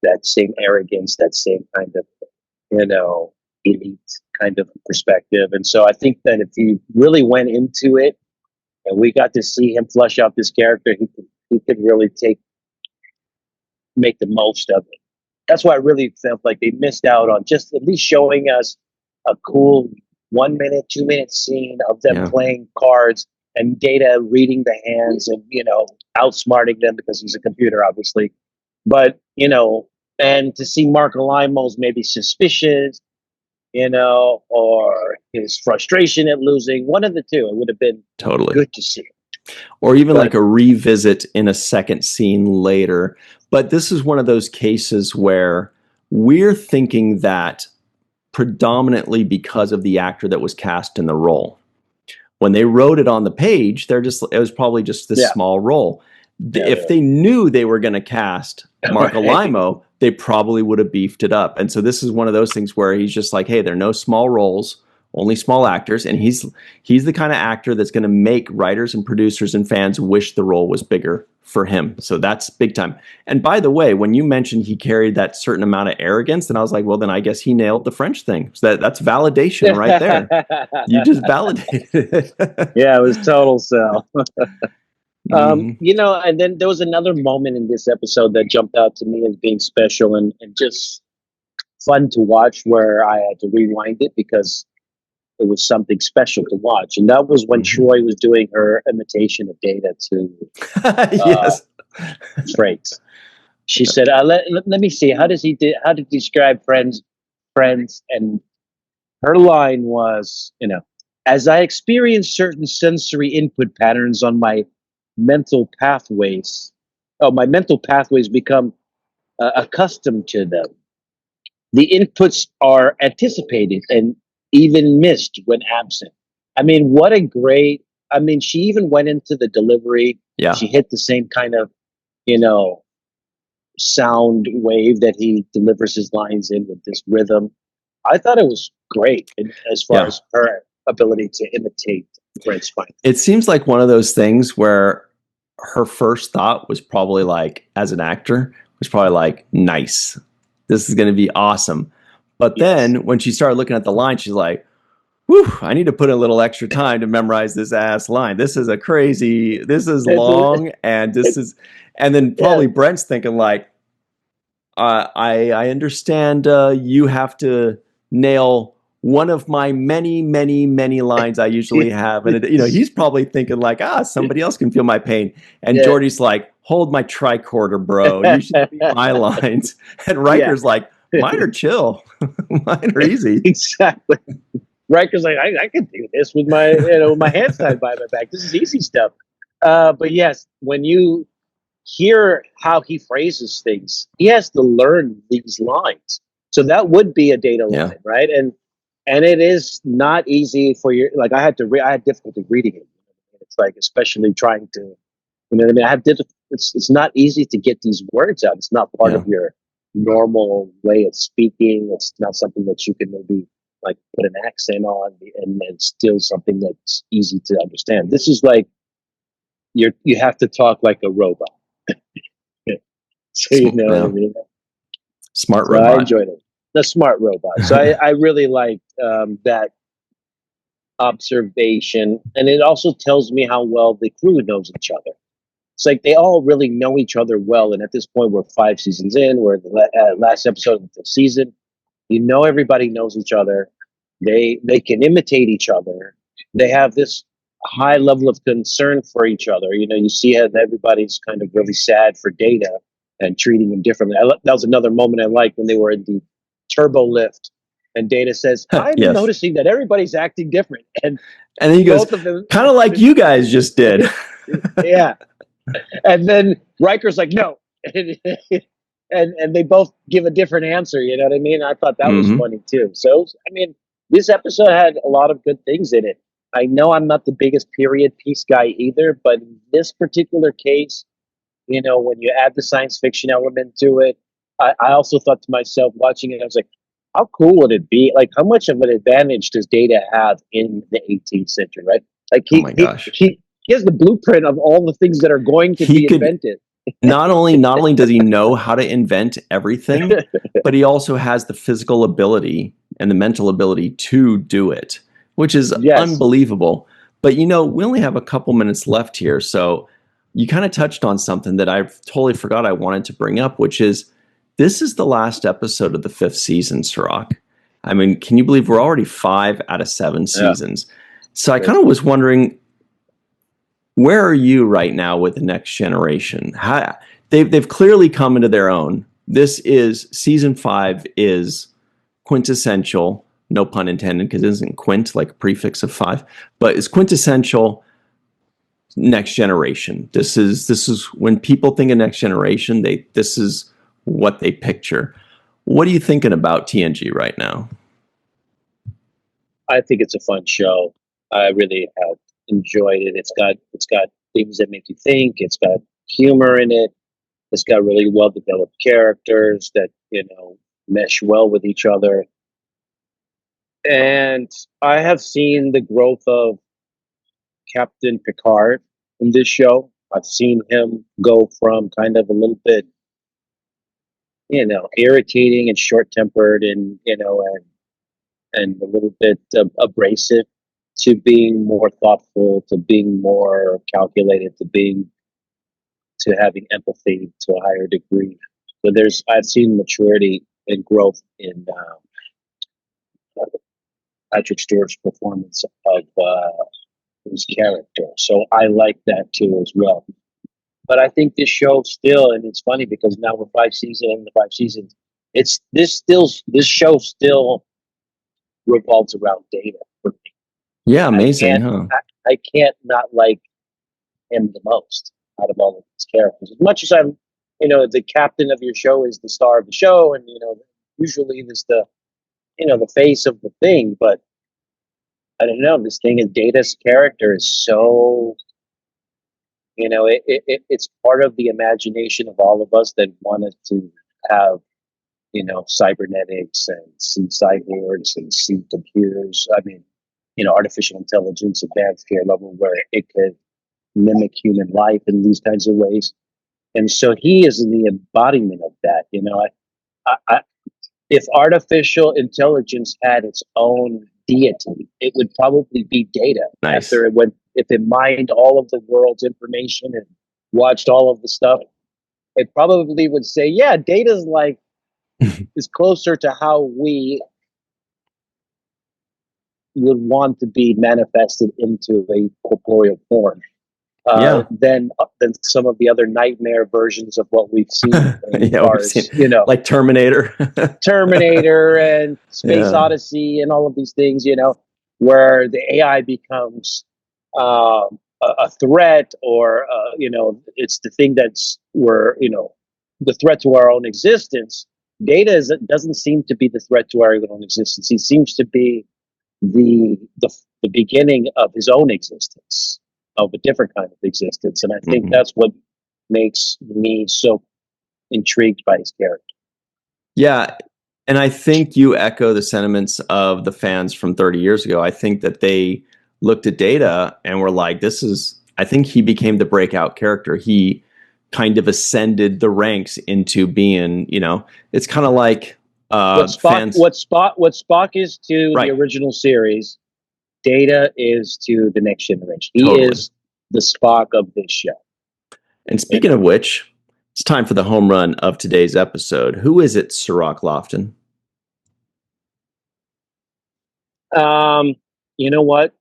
That same arrogance, that same kind of, elite kind of perspective. And so I think that if he really went into it and we got to see him flush out this character, he could really make the most of it. That's why I really felt like they missed out on just at least showing us a cool 1 minute, 2 minute scene of them playing cards and Data reading the hands and, outsmarting them because he's a computer, obviously. But, and to see Mark Alimo's maybe suspicious, or his frustration at losing, one of the two, it would have been totally good to see. Or even like a revisit in a second scene later. But this is one of those cases where we're thinking that predominantly because of the actor that was cast in the role. When they wrote it on the page, it was probably just this small role. If they knew they were going to cast Mark Alimo, they probably would have beefed it up. And so this is one of those things where he's just like, hey, there are no small roles, only small actors. And he's the kind of actor that's going to make writers and producers and fans wish the role was bigger for him. So that's big time. And by the way, when you mentioned he carried that certain amount of arrogance, then I was like, well, then I guess he nailed the French thing. So that's validation right there. You just validated it. Yeah, it was total sell. And then there was another moment in this episode that jumped out to me as being special and just fun to watch, where I had to rewind it because it was something special to watch. And that was when Troi was doing her imitation of Data to Frakes. She said, let me see, how to describe friends, and her line was, as I experience certain sensory input patterns on my mental pathways, become accustomed to them. The inputs are anticipated and even missed when absent. I mean, what a great, she even went into the delivery. Yeah. She hit the same kind of, sound wave that he delivers his lines in with this rhythm. I thought it was great as far as her ability to imitate Brent Spiner. It seems like one of those things where her first thought was probably like, as an actor, was probably like, nice, this is going to be awesome. But then when she started looking at the line, she's like, whew, I need to put a little extra time to memorize this ass line. This is long, and and then probably Brent's thinking like, I understand you have to nail one of my many, many, many lines I usually have. And, he's probably thinking like, somebody else can feel my pain. And Yeah. Geordi's like, hold my tricorder, bro. You should see my lines. And Riker's like, mine are chill. Mine are easy. Exactly. Riker's like, I can do this with my, my hands tied behind my back. This is easy stuff. But yes, when you hear how he phrases things, he has to learn these lines. So that would be a data line, right? And it is not easy for your, like I had difficulty reading it. It's like, especially trying to, you know what I mean? It's not easy to get these words out. It's not part of your normal way of speaking. It's not something that you can maybe like put an accent on, and it's still something that's easy to understand. This is like, you have to talk like a robot. So you know what I mean? Smart So robot. I enjoyed it. The smart robot. So I really liked that observation. And it also tells me how well the crew knows each other. It's like they all really know each other well. And at this point, we're 5 seasons in. We're the last episode of the season. You know, everybody knows each other. They can imitate each other. They have this high level of concern for each other. You know, you see how everybody's kind of really sad for Data and treating him differently. That was another moment I liked when they were in the turbo lift, and Data says, "I'm noticing that everybody's acting different." And then he goes, kind of like you guys just did. Yeah. And then Riker's like, "No." And they both give a different answer. You know what I mean? I thought that was funny too. So, I mean, this episode had a lot of good things in it. I know I'm not the biggest period piece guy either, but in this particular case, you know, when you add the science fiction element to it, I also thought to myself watching it, I was like, how cool would it be? Like, how much of an advantage does Data have in the 18th century, right? Like, he has the blueprint of all the things that are going to be invented. Not only does he know how to invent everything, but he also has the physical ability and the mental ability to do it, which is unbelievable. But, we only have a couple minutes left here. So you kind of touched on something that I totally forgot I wanted to bring up, which is this is the last episode of the 5th season, Sirach. I mean, can you believe we're already 5 out of 7 seasons? So I kind of was wondering, where are you right now with the Next Generation? They've clearly come into their own. This is season 5 is quintessential, no pun intended, because it isn't quint like a prefix of 5, but it's quintessential Next Generation. This is when people think of Next Generation, this is what they picture. What are you thinking about TNG right now? I think it's a fun show. I really have enjoyed it. It's got things that make you think. It's got humor in it. It's got really well developed characters that, mesh well with each other. And I have seen the growth of Captain Picard in this show. I've seen him go from kind of a little bit, irritating and short tempered and a little bit abrasive, to being more thoughtful, to being more calculated, to having empathy to a higher degree. So I've seen maturity and growth in Patrick Stewart's performance of his character. So I like that too as well. But I think this show still, and it's funny because now we're 5 seasons. This show still revolves around Data for me. Yeah, amazing, huh? I can't not like him the most out of all of these characters. As much as I'm, the captain of your show is the star of the show, and usually there's the face of the thing. But I don't know, this thing is Data's character is so, it's part of the imagination of all of us that wanted to have, cybernetics and see cyborgs and see computers. I mean, artificial intelligence, advanced care level where it could mimic human life in these kinds of ways. And so he is the embodiment of that. If artificial intelligence had its own deity, it would probably be Data. Nice. If it mined all of the world's information and watched all of the stuff, it probably would say, yeah, Data's like is closer to how we would want to be manifested into a corporeal form Yeah. than some of the other nightmare versions of what we've seen in Yeah, we've seen, cars, you know, like Terminator. Terminator and Space Yeah. Odyssey and all of these things, you know, where the AI becomes a threat, or you know, it's the thing that's where, you know, the threat to our own existence. Doesn't seem to be the threat to our own existence. He seems to be the the, the beginning of his own existence, of a different kind of existence, and I think Mhm. that's what makes me so intrigued by his character. Yeah. And I think you echo the sentiments of the fans from 30 years ago. I think that they looked at Data and were like, I think he became the breakout character. He kind of ascended the ranks into being, you know, it's kind of like fans. What Spock is to the Right. original series, Data is to the next generation. He Totally. is the Spock of this show. And You speaking of which, it's time for the home run of today's episode. Who is it, Sirach Lofton? know, you know what?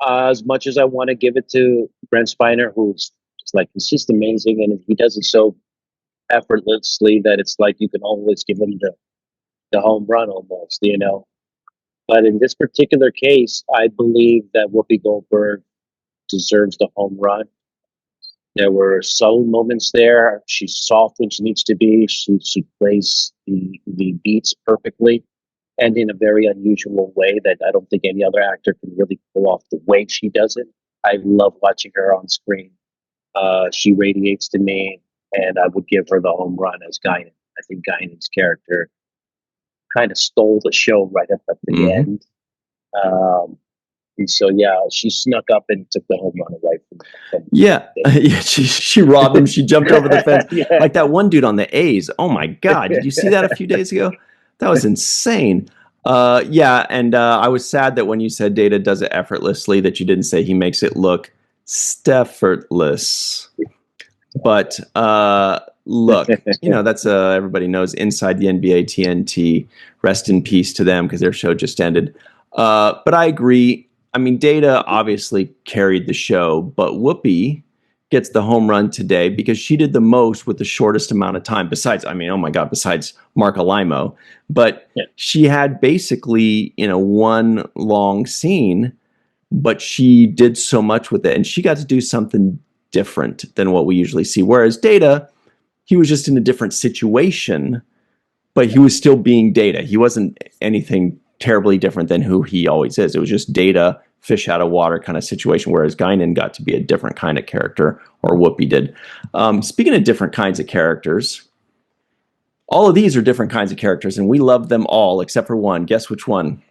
As much as I want to give it to Brent Spiner, who's just like, he's just amazing, and he does it so effortlessly that it's like you can always give him the home run almost, you know. But in this particular case, I believe that Whoopi Goldberg deserves the home run. There were subtle moments there. She's soft when she needs to be. She plays the beats perfectly, and in a very unusual way that I don't think any other actor can really pull off the way she does it. I love watching her on screen. She radiates to me, and I would give her the home run as Guinan. I think Guinan's character kind of stole the show right up at the Mm-hmm. end. And so, yeah, she snuck up and took the home run away from Yeah. Yeah, she robbed him. She jumped over the fence. yeah. Like that one dude on the A's. Oh my God. Did you see that a few days ago? That was insane. Yeah. And I was sad that when you said Data does it effortlessly, that you didn't say he makes it look steffortless. But look, you know, that's everybody knows Inside the NBA TNT. Rest in peace to them because their show just ended. But I agree. I mean, Data obviously carried the show, but Whoopi gets the home run today because she did the most with the shortest amount of time. Besides, I mean, oh my God, besides Mark Alimo, but Yeah. she had basically, you know, one long scene, but she did so much with it, and she got to do something different than what we usually see. Whereas Data, he was just in a different situation, but he was still being Data. He wasn't anything terribly different than who he always is. It was just Data, fish out of water kind of situation, whereas Guinan got to be a different kind of character, or Whoopi did. Speaking of different kinds of characters, all of these are different kinds of characters, and we love them all except for one. Guess which one?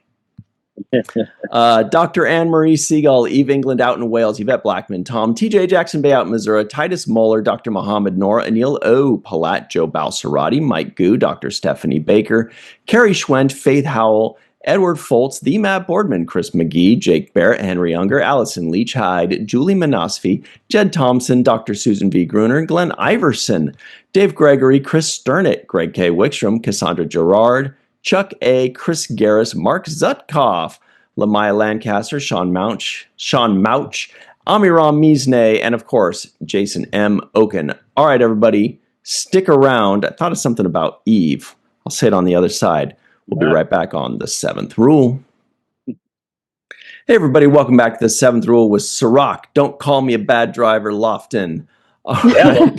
Dr. Anne-Marie Seagull, Eve England out in Wales, Yvette Blackman, Tom, TJ Jackson Bay out in Missouri, Titus Moeller, Dr. Mohammed Noor, Anil O. Palat, Joe Balsarati, Mike Goo, Dr. Stephanie Baker, Carrie Schwent, Faith Howell, Edward Foltz, The Matt Boardman, Chris McGee, Jake Barrett, Henry Unger, Allison Leach Hyde, Julie Manosfi, Jed Thompson, Dr. Susan V. Gruner, Glenn Iverson, Dave Gregory, Chris Sternett, Greg K. Wickstrom, Cassandra Gerard, Chuck A., Chris Garris, Mark Zutkoff, Lamaya Lancaster, Sean Mouch, Amiram Mizne, and of course, Jason M. Oken. All right, everybody, stick around. I thought of something about Eve. I'll say it on the other side. We'll be right back on The Seventh Rule. Hey, everybody, welcome back to The Seventh Rule with Sirach. Don't call me a bad driver, Lofton. All right.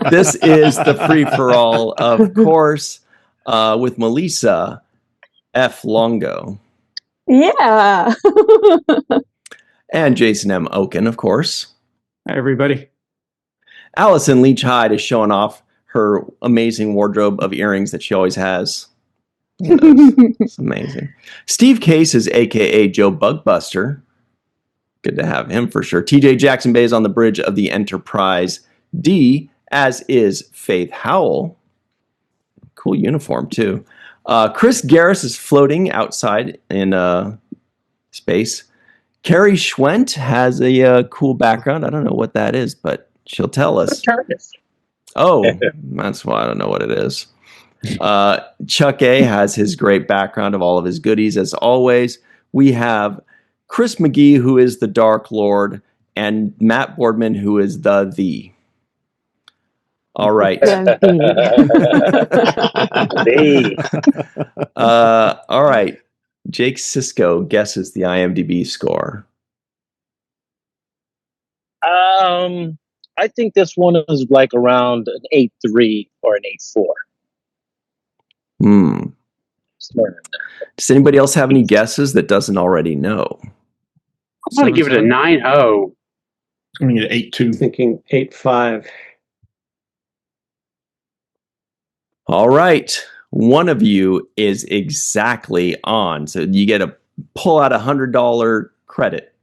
This is the free-for-all, of course, with Melissa F. Longo. Yeah. And Jason M. Oken, of course. Hi, everybody. Allison Leach Hyde is showing off her amazing wardrobe of earrings that she always has. It's amazing. Steve Case is a.k.a. Joe Bugbuster. Good to have him for sure. TJ Jackson Bay is on the bridge of the Enterprise D, as is Faith Howell. Cool uniform, too. Chris Garris is floating outside in space. Carrie Schwent has a cool background. I don't know what that is, but she'll tell us. Oh, that's why I don't know what it is. Chuck A has his great background of all of his goodies. As always, we have Chris McGee, who is the Dark Lord, and Matt Boardman, who is the. All right. All right. Jake Sisko guesses the IMDb score. I think this one is like around an 8.3 or an 8.4. Does anybody else have any guesses that doesn't already know? I'm going to give it a 9.0. I'm going to get 8.2. Thinking 8.5. All right. One of you is exactly on. So you get to pull out $100 credit.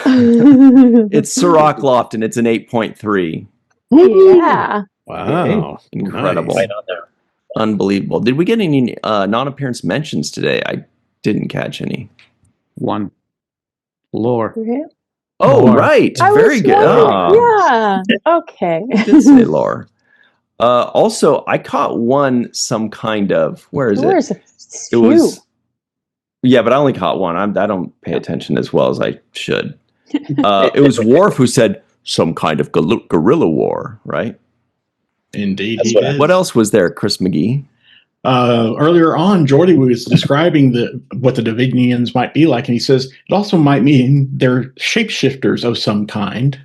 It's Sirach Loft, and it's an 8.3. Yeah. Wow. Incredible. Nice. Right on there. Unbelievable. Did we get any non-appearance mentions today? I didn't catch any. One. Lore. Oh, Lore. right. Very good. Yeah. Okay. I did say lore. Also, I caught one, some kind of, where is it? It was, yeah, but I only caught one. I don't pay attention as well as I should. It was Worf who said some kind of guerrilla war, right? Indeed. What else was there, Chris McGee? Earlier on, Geordi was describing what the Davignians might be like, and he says it also might mean they're shapeshifters of some kind.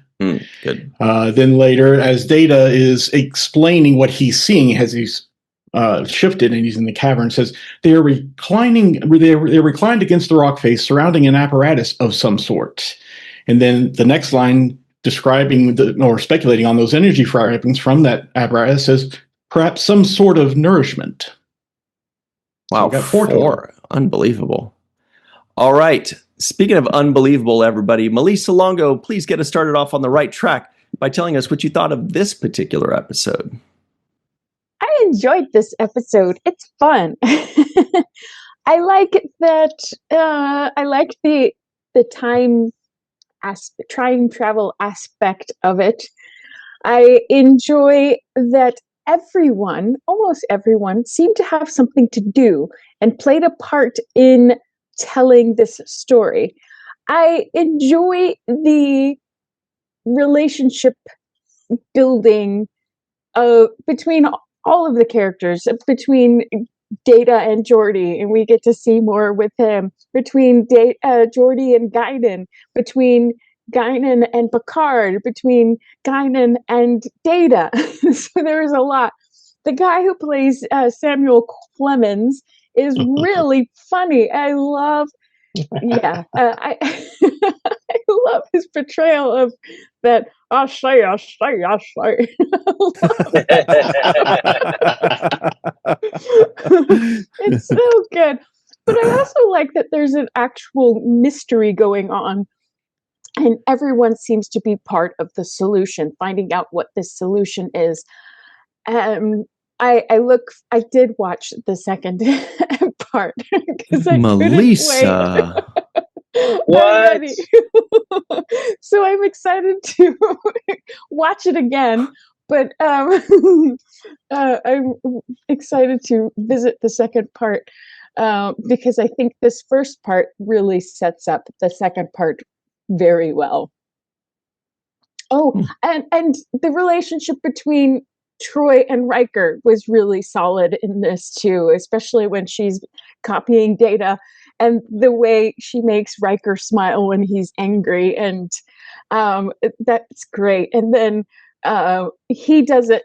Good. Then later, as Data is explaining what he's seeing as he's shifted and he's in the cavern, says they're reclined against the rock face, surrounding an apparatus of some sort. And then the next line, describing or speculating on those energy fragments from that apparatus, says perhaps some sort of nourishment. Wow, So four. Unbelievable. All right. Speaking of unbelievable, everybody, Melissa Longo, please get us started off on the right track by telling us what you thought of this particular episode. I enjoyed this episode. It's fun. I like that. I like the time travel aspect of it. I enjoy that almost everyone, seemed to have something to do and played a part in telling this story. I enjoy the relationship building between all of the characters, between Data and Geordi, and we get to see more with him, between Geordi and Guinan, between Guinan and Picard, between Guinan and Data. So there's a lot. The guy who plays Samuel Clemens is really funny. I love I love his portrayal of that. I say. It's so good. But I also like that there's an actual mystery going on, and everyone seems to be part of the solution, finding out what this solution is. I did watch the second part because I Melissa. What? So I'm excited to watch it again, but I'm excited to visit the second part because I think this first part really sets up the second part very well. Oh, and the relationship between Troi and Riker was really solid in this too, especially when she's copying Data and the way she makes Riker smile when he's angry, and that's great. And then he does it.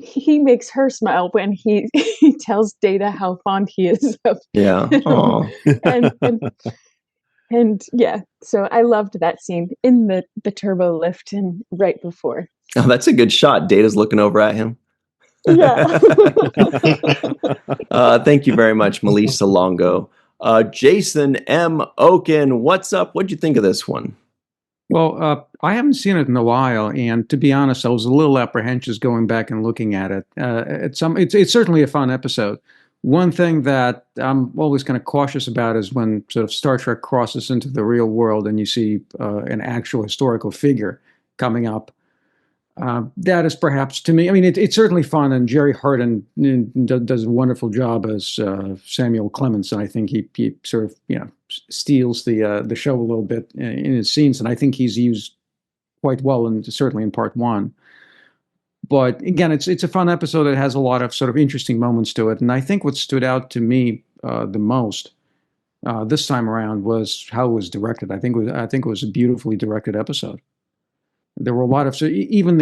He makes her smile when he tells Data how fond he is of him. And yeah, so I loved that scene in the turbo lift and right before. Oh, that's a good shot. Data's looking over at him. Yeah. Thank you very much, Melissa Longo. Jason M. Oken, what's up? What'd you think of this one? Well, I haven't seen it in a while, and to be honest, I was a little apprehensive going back and looking at it. It's certainly a fun episode. One thing that I'm always kind of cautious about is when sort of Star Trek crosses into the real world and you see an actual historical figure coming up. that is perhaps, to me, I mean, it's certainly fun, and Jerry Hardin does a wonderful job as Samuel Clemens, and I think he sort of steals the show a little bit in his scenes, and I think he's used quite well, and certainly in part one. But again, it's a fun episode that has a lot of sort of interesting moments to it, and I think what stood out to me the most this time around was how it was directed. I think it was a beautifully directed episode. There were a lot of, so even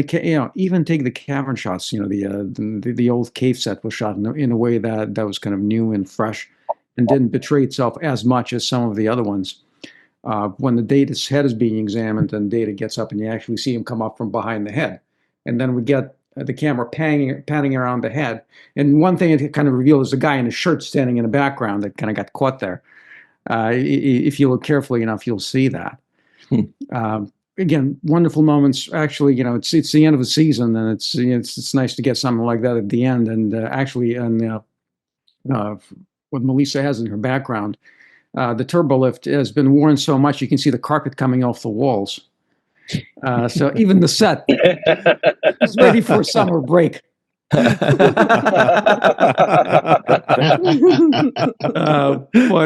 even take the cavern shots. The old cave set was shot in a way that was kind of new and fresh, and didn't betray itself as much as some of the other ones. When the Data's head is being examined, and Data gets up, and you actually see him come up from behind the head, and then we get the camera panning around the head. And one thing it kind of reveals is a guy in a shirt standing in the background that kind of got caught there. If you look carefully enough, you'll see that. Again, wonderful moments. Actually, it's the end of the season, and it's nice to get something like that at the end. And what Melissa has in her background, the turbo lift has been worn so much you can see the carpet coming off the walls. So even the set is ready for a summer break. But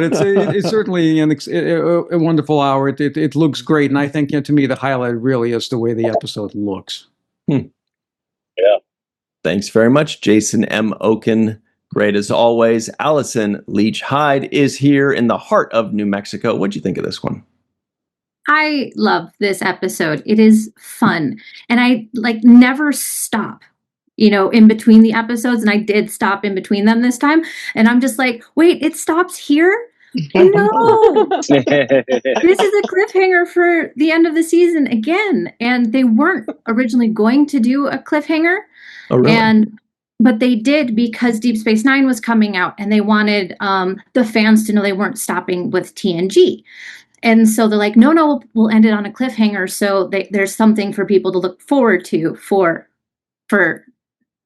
it's certainly a wonderful hour. It looks great, and I think to me the highlight really is the way the episode looks. Yeah. Thanks very much, Jason M. Oken. Great as always. Allison Leach Hyde is here in the heart of New Mexico. What'd you think of this one? I love this episode. It is fun, and I never stop. In between the episodes, and I did stop in between them this time, and I'm just like, wait, it stops here? No! This is a cliffhanger for the end of the season again, and they weren't originally going to do a cliffhanger. Oh, really? But they did, because Deep Space Nine was coming out, and they wanted the fans to know they weren't stopping with TNG. And so they're like, no, we'll end it on a cliffhanger, so there's something for people to look forward to for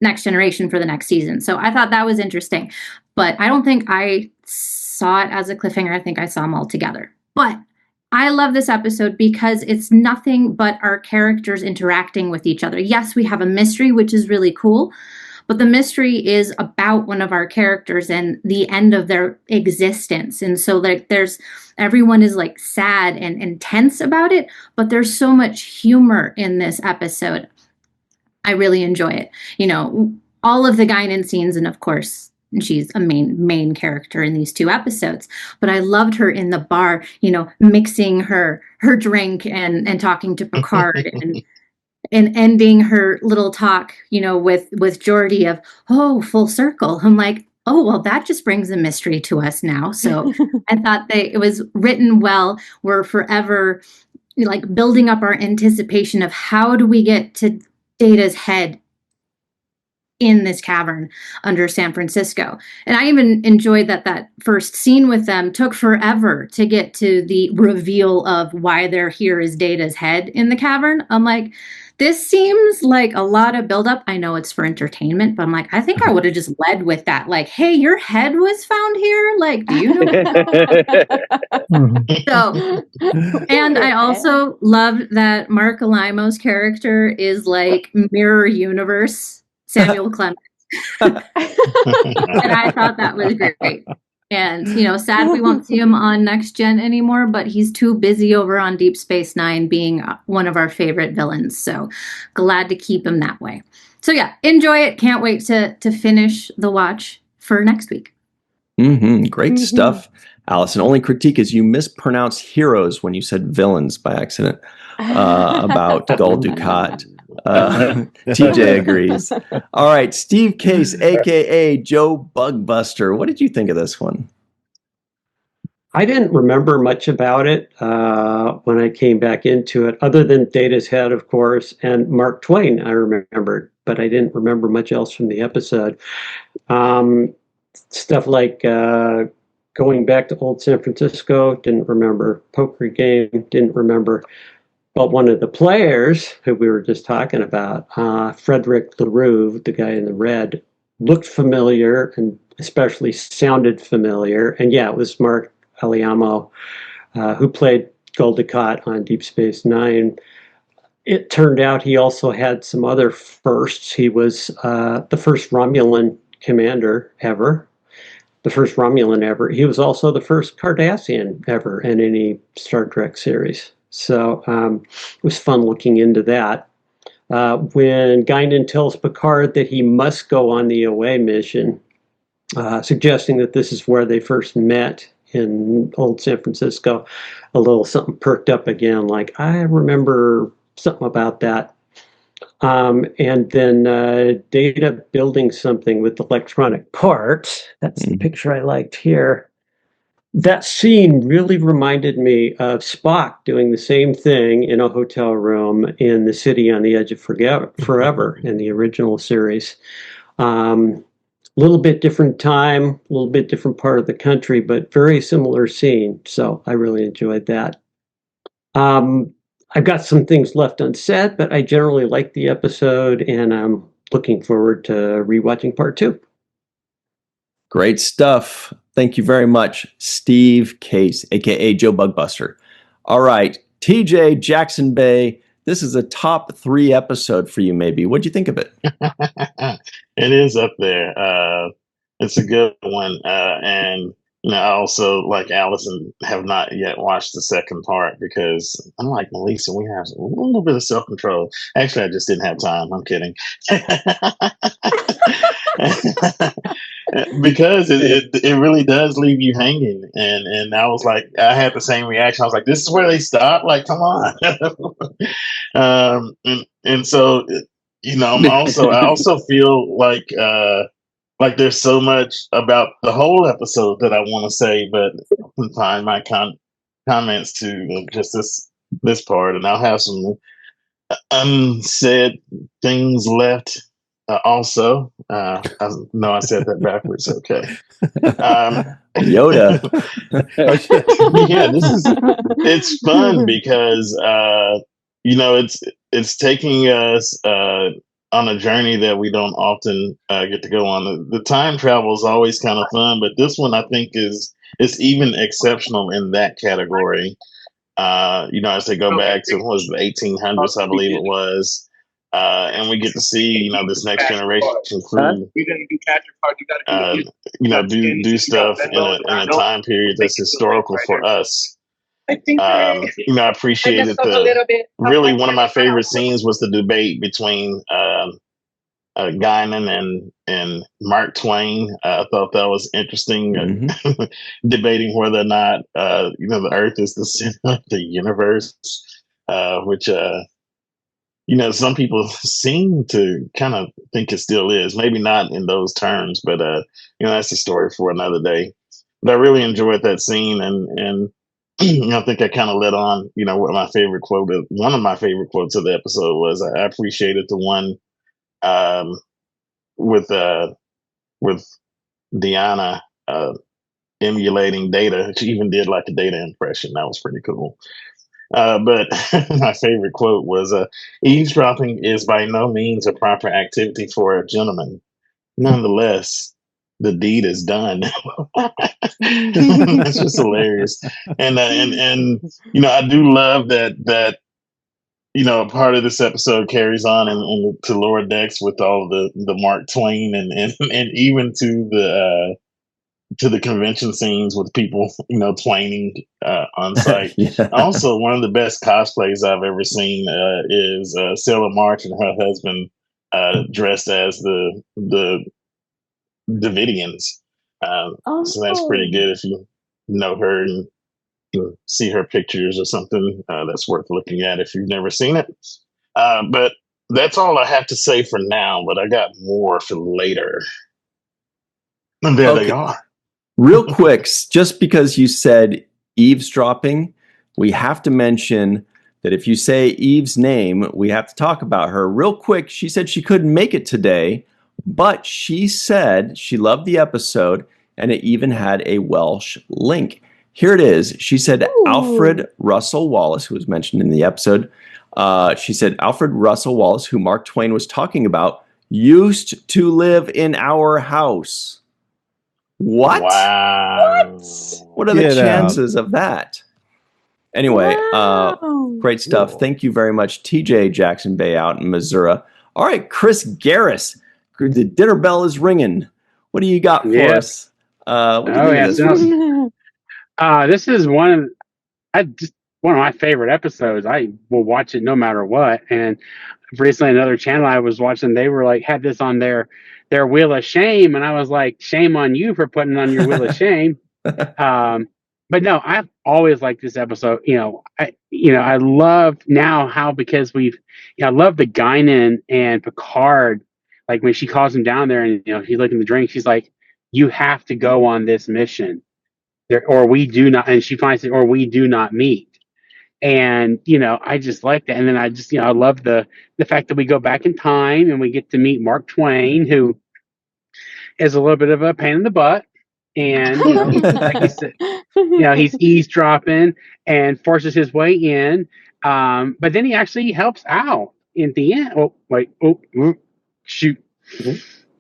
Next Generation for the next season. So I thought that was interesting, but I don't think I saw it as a cliffhanger. I think I saw them all together. But I love this episode because it's nothing but our characters interacting with each other. Yes, we have a mystery, which is really cool, but the mystery is about one of our characters and the end of their existence. And so everyone is sad and tense about it, but there's so much humor in this episode. I really enjoy it. All of the Guinan scenes, and of course, she's a main character in these two episodes. But I loved her in the bar, mixing her drink and talking to Picard and ending her little talk, with Geordi of, oh, full circle. I'm like, oh, well, that just brings a mystery to us now. So I thought it was written well. We're forever building up our anticipation of how do we get to Data's head in this cavern under San Francisco. And I even enjoyed that first scene with them took forever to get to the reveal of why they're here is Data's head in the cavern. I'm like, this seems like a lot of buildup. I know it's for entertainment, but I'm like, I think I would have just led with that. Hey, your head was found here. Do you know? So, and I also loved that Mark Alimo's character is mirror universe Samuel Clemens. And I thought that was great. And, sad we won't see him on Next Gen anymore, but he's too busy over on Deep Space Nine being one of our favorite villains. So glad to keep him that way. So yeah, enjoy it. Can't wait to finish the watch for next week. Great stuff. Allison, only critique is you mispronounced heroes when you said villains by accident about Gul Dukat. TJ agrees. All right, Steve Case, aka Joe Bugbuster. What did you think of this one? I didn't remember much about it when I came back into it, other than Data's head, of course, and Mark Twain I remembered, but I didn't remember much else from the episode. Stuff like going back to old San Francisco, didn't remember. Poker game, didn't remember. But one of the players who we were just talking about, Frederick LaRue, the guy in the red, looked familiar and especially sounded familiar. And yeah, it was Mark Alimo, who played Gul Dukat on Deep Space Nine. it turned out he also had some other firsts. He was the first Romulan commander ever, the first Romulan ever. He was also the first Cardassian ever in any Star Trek series. So it was fun looking into that. When Guinan tells Picard that he must go on the away mission, suggesting that this is where they first met in old San Francisco, a little something perked up again, like, I remember something about that. And then Data building something with electronic parts. That's the picture I liked here. That scene really reminded me of Spock doing the same thing in a hotel room in the city on the edge of forever in the original series. A little bit different time, a little bit different part of the country, but very similar scene. So I really enjoyed that. I've got some things left unsaid, but I generally like the episode, and I'm looking forward to rewatching part 2. Great stuff. Thank you very much, Steve Case, aka Joe Bugbuster. All right, TJ Jackson Bay. This is a top 3 episode for you, maybe. What'd you think of it? It is up there. It's a good one. And I also, like Allison, have not yet watched the second part because I'm like Melissa, we have a little bit of self-control. Actually, I just didn't have time. I'm kidding. Because it really does leave you hanging. And I was like, I had the same reaction. I was like, this is where they stop? Like, come on. And so, I also feel like there's so much about the whole episode that I want to say, but I confine my comments to just this part, and I'll have some unsaid things left. Also, I know I said that backwards. Okay, Yoda. Yeah, it's fun because it's taking us on a journey that we don't often get to go on. The time travel is always kind of fun, but this one I think is even exceptional in that category. As they go back to, what was the 1800s, I believe it was. And we get to see, this next generation crew, do stuff in a time period that's historical for us. I appreciated really one of my favorite scenes was the debate between Guinan and Mark Twain. I thought that was interesting, debating whether or not, the Earth is the center of the universe, which some people seem to kind of think it still is. Maybe not in those terms, but that's a story for another day. But I really enjoyed that scene, and I think I kind of led on. What my favorite quote, one of my favorite quotes of the episode was. I appreciated the one with Deanna emulating Data. She even did like a Data impression. That was pretty cool. But my favorite quote was, eavesdropping is by no means a proper activity for a gentleman. Nonetheless, the deed is done. That's just hilarious. And I do love that part of this episode carries on and to lower decks with all the Mark Twain and even to the convention scenes with people, twining on site. Yeah. Also, one of the best cosplays I've ever seen is Sailor March and her husband dressed as the Davidians. So that's pretty good if you know her and see her pictures or something. That's worth looking at if you've never seen it. But that's all I have to say for now, but I got more for later. And there they are. Real quick, just because you said eavesdropping, we have to mention that if you say Eve's name, we have to talk about her. Real quick, she said she couldn't make it today, but she said she loved the episode and it even had a Welsh link. Here it is. She said, ooh. Alfred Russel Wallace, who was mentioned in the episode, she said Alfred Russel Wallace, who Mark Twain was talking about, used to live in our house. What? Wow. What are the chances of that? Anyway, Wow. great stuff. Cool. Thank you very much, TJ Jackson Bay out in Missouri. All right, Chris Garris, the dinner bell is ringing. What do you got for us? What do you think of this one? This is one of my favorite episodes. I will watch it no matter what. And recently, another channel I was watching, they were like had this on their Wheel of Shame, and I was like, shame on you for putting it on your Wheel of Shame. But no, I've always liked this episode. I love now how, because I love the Guinan and Picard. Like when she calls him down there, and he's looking at the drink, she's like, "You have to go on this mission, or we do not." And she finds it, or we do not meet. And I just like that. And then I love the fact that we go back in time and we get to meet Mark Twain, who is a little bit of a pain in the butt. And like you said, he's eavesdropping and forces his way in. But then he actually helps out in the end. Oh wait! Oh, shoot!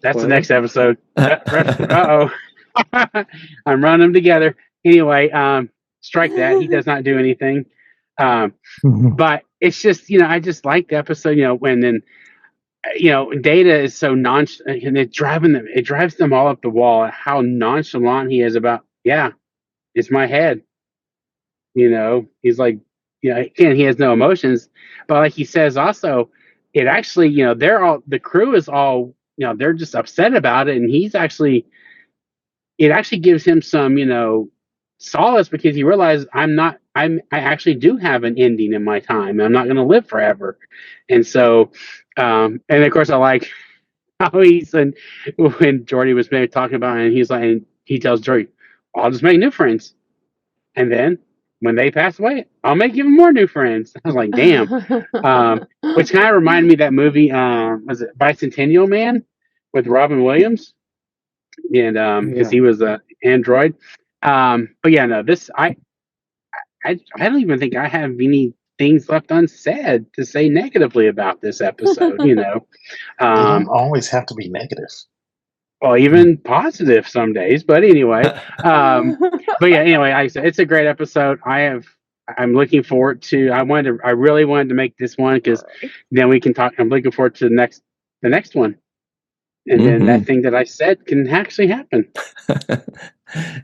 That's the next episode. Uh-oh. I'm running them together. Anyway, strike that. He does not do anything. But it's just, I just like the episode, when then, Data is so nonchalant, and it drives them all up the wall. How nonchalant he is about, it's my head. He's like, again, he has no emotions, but like he says also, it actually, the crew is all, they're just upset about it. And it actually gives him some, solace, because he realized I actually do have an ending in my time. I'm not going to live forever. And so, and of course I like how when Jordy was maybe talking about it, and he's like, and he tells Jordy, I'll just make new friends. And then when they pass away, I'll make even more new friends. I was like, damn. Which kind of reminded me of that movie, was it Bicentennial Man with Robin Williams? And because he was an android. But yeah, no, this I don't even think I have any things left unsaid to say negatively about this episode. You don't always have to be negative. Well, even positive some days. But anyway, but yeah, anyway, like I said, it's a great episode. I'm looking forward to. I really wanted to make this one because then we can talk. I'm looking forward to the next one. And then that thing that I said can actually happen.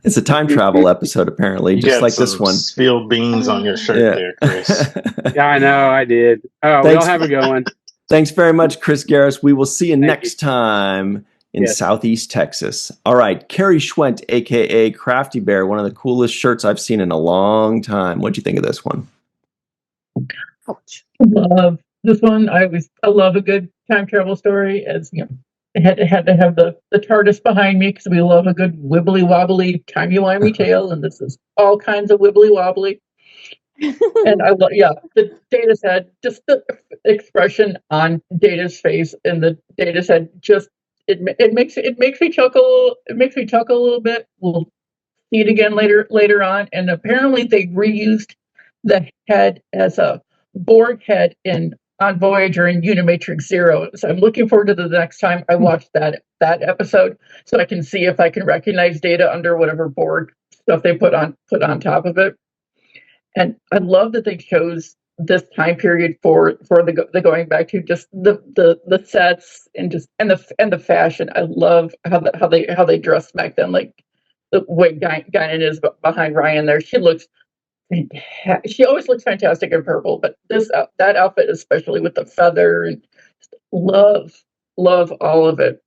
It's a time travel episode, apparently, just like this one. Spilled beans on your shirt there, Chris. Yeah, I know, I did. Oh, we'll have a good one. Thanks very much, Chris Garris. We will see you next time in Southeast Texas. All right, Carrie Schwent, a.k.a. Crafty Bear, one of the coolest shirts I've seen in a long time. What'd you think of this one? Ouch. Love this one. I love a good time travel story, as I had to have the TARDIS behind me because we love a good wibbly wobbly timey-wimey tale, and this is all kinds of wibbly wobbly. And I love, the Data's head, just the expression on Data's face and the Data's head, just it makes me chuckle. It makes me chuckle a little bit. We'll see it again later on, and apparently they reused the head as a Borg head on Voyager and Unimatrix Zero. So I'm looking forward to the next time I watch that episode, so I can see if I can recognize Data under whatever Borg stuff they put on top of it. And I love that they chose this time period for the going back to just the sets and the fashion. I love how they dressed back then, like the way Guinan is behind Ryan there. She always looks fantastic in purple, but that outfit, especially with the feather, and love all of it.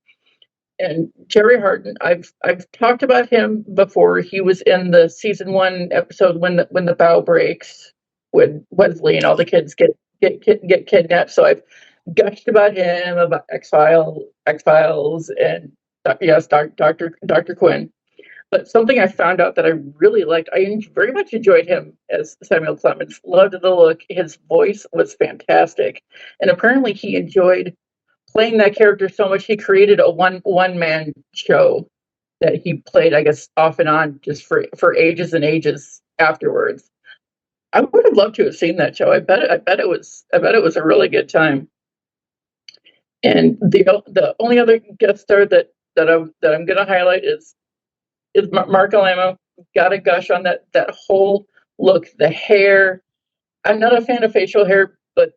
And Jerry Harden, I've talked about him before. He was in the season 1 episode when the bow breaks, when Wesley and all the kids get kidnapped. So I've gushed about him, about X-Files, and Dr. Quinn. But something I found out that I really liked, I very much enjoyed him as Samuel Clemens. Loved the look. His voice was fantastic. And apparently he enjoyed playing that character so much, he created a one-man show that he played, I guess, off and on just for ages and ages afterwards. I would have loved to have seen that show. I bet it was a really good time. And the only other guest star that I'm going to highlight is Mark Alimo. Got to gush on that whole look, the hair. I'm not a fan of facial hair, but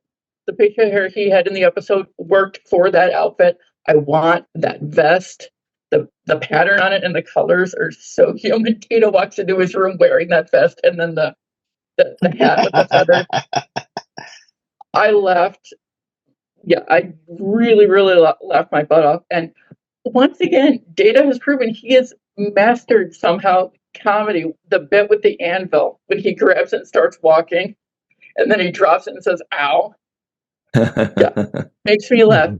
the facial hair he had in the episode worked for that outfit. I want that vest. The pattern on it and the colors are so cute. When Tito walks into his room wearing that vest and then the hat with the feather. I laughed. Yeah, I really, really laughed my butt off. And once again, Data has proven he has mastered somehow comedy. The bit with the anvil when he grabs it and starts walking, and then he drops it and says, "Ow." Yeah, makes me laugh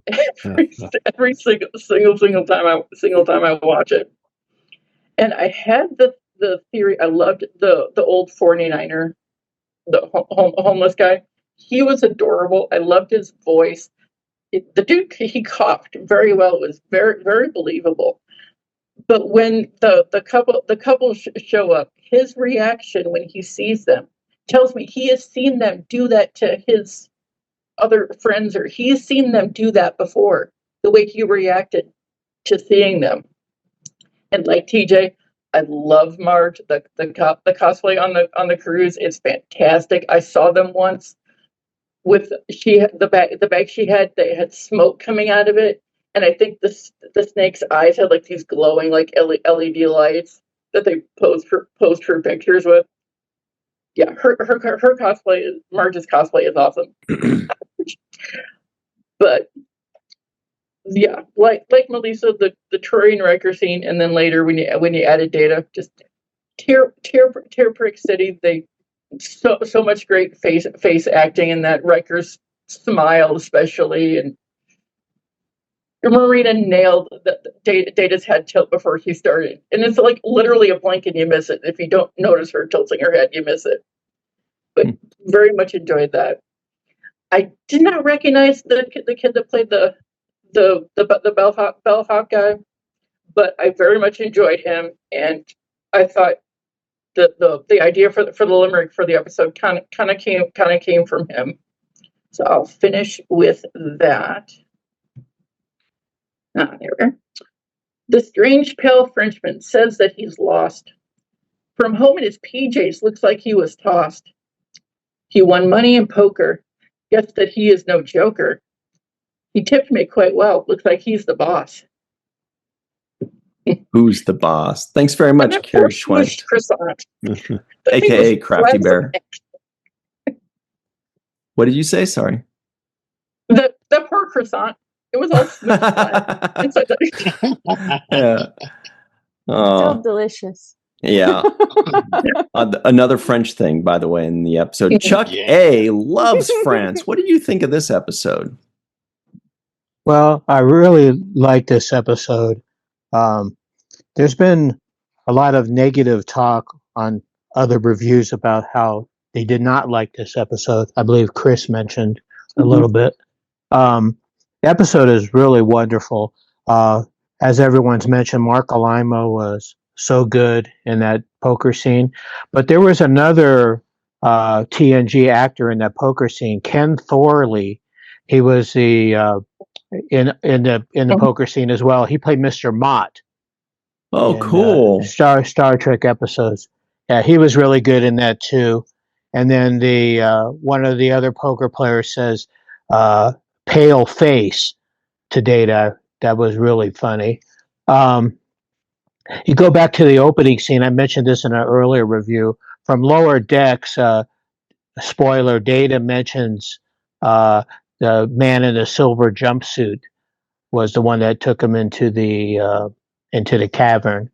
every single time I watch it. And I had the theory. I loved the old 49er, the homeless guy. He was adorable. I loved his voice. The dude, he coughed very well. It was very, very believable. But when the couple show up, his reaction when he sees them tells me he has seen them do that to his other friends, or he's seen them do that before. The way he reacted to seeing them, and like TJ, I love Marge. The cosplay on the cruise is fantastic. I saw them once with the bag she had. They had smoke coming out of it, and I think the snake's eyes had like these glowing like LED lights that they posed for pictures with. Yeah, her cosplay, Marge's cosplay is awesome. But yeah, like Melissa, the Troi and Riker scene, and then later when you added Data, just tear prick city. They so much great face acting in that. Riker's smile especially, and Marina nailed Data's head tilt before he started, and it's like literally a blink and you miss it. If you don't notice her tilting her head, you miss it. But very much enjoyed that. I did not recognize the kid that played the bellhop guy, but I very much enjoyed him, and I thought the idea for the limerick for the episode kind of came from him. So I'll finish with that. There we go. The strange pale Frenchman says that he's lost. From home in his PJs, looks like he was tossed. He won money in poker. Guess that he is no joker. He tipped me quite well. Looks like he's the boss. Who's the boss? Thanks very much, Carrie Schwent. AKA Crafty Bear. What did you say? Sorry. The poor croissant. It was all smooth. Yeah. So delicious. Yeah. Another French thing, by the way, in the episode. Chuck A loves France. What did you think of this episode? Well, I really like this episode. There's been a lot of negative talk on other reviews about how they did not like this episode. I believe Chris mentioned a little bit. The episode is really wonderful. As everyone's mentioned, Mark Alimo was so good in that poker scene. But there was another TNG actor in that poker scene, Ken Thorley. He was the in the poker scene as well. He played Mr. Mott. Oh, cool! Star Trek episodes. Yeah, he was really good in that too. And then the one of the other poker players says "pale face" to Data. That was really funny. You go back to the opening scene. I mentioned this in an earlier review. From Lower Decks, spoiler, Data mentions the man in the silver jumpsuit was the one that took him into the cavern.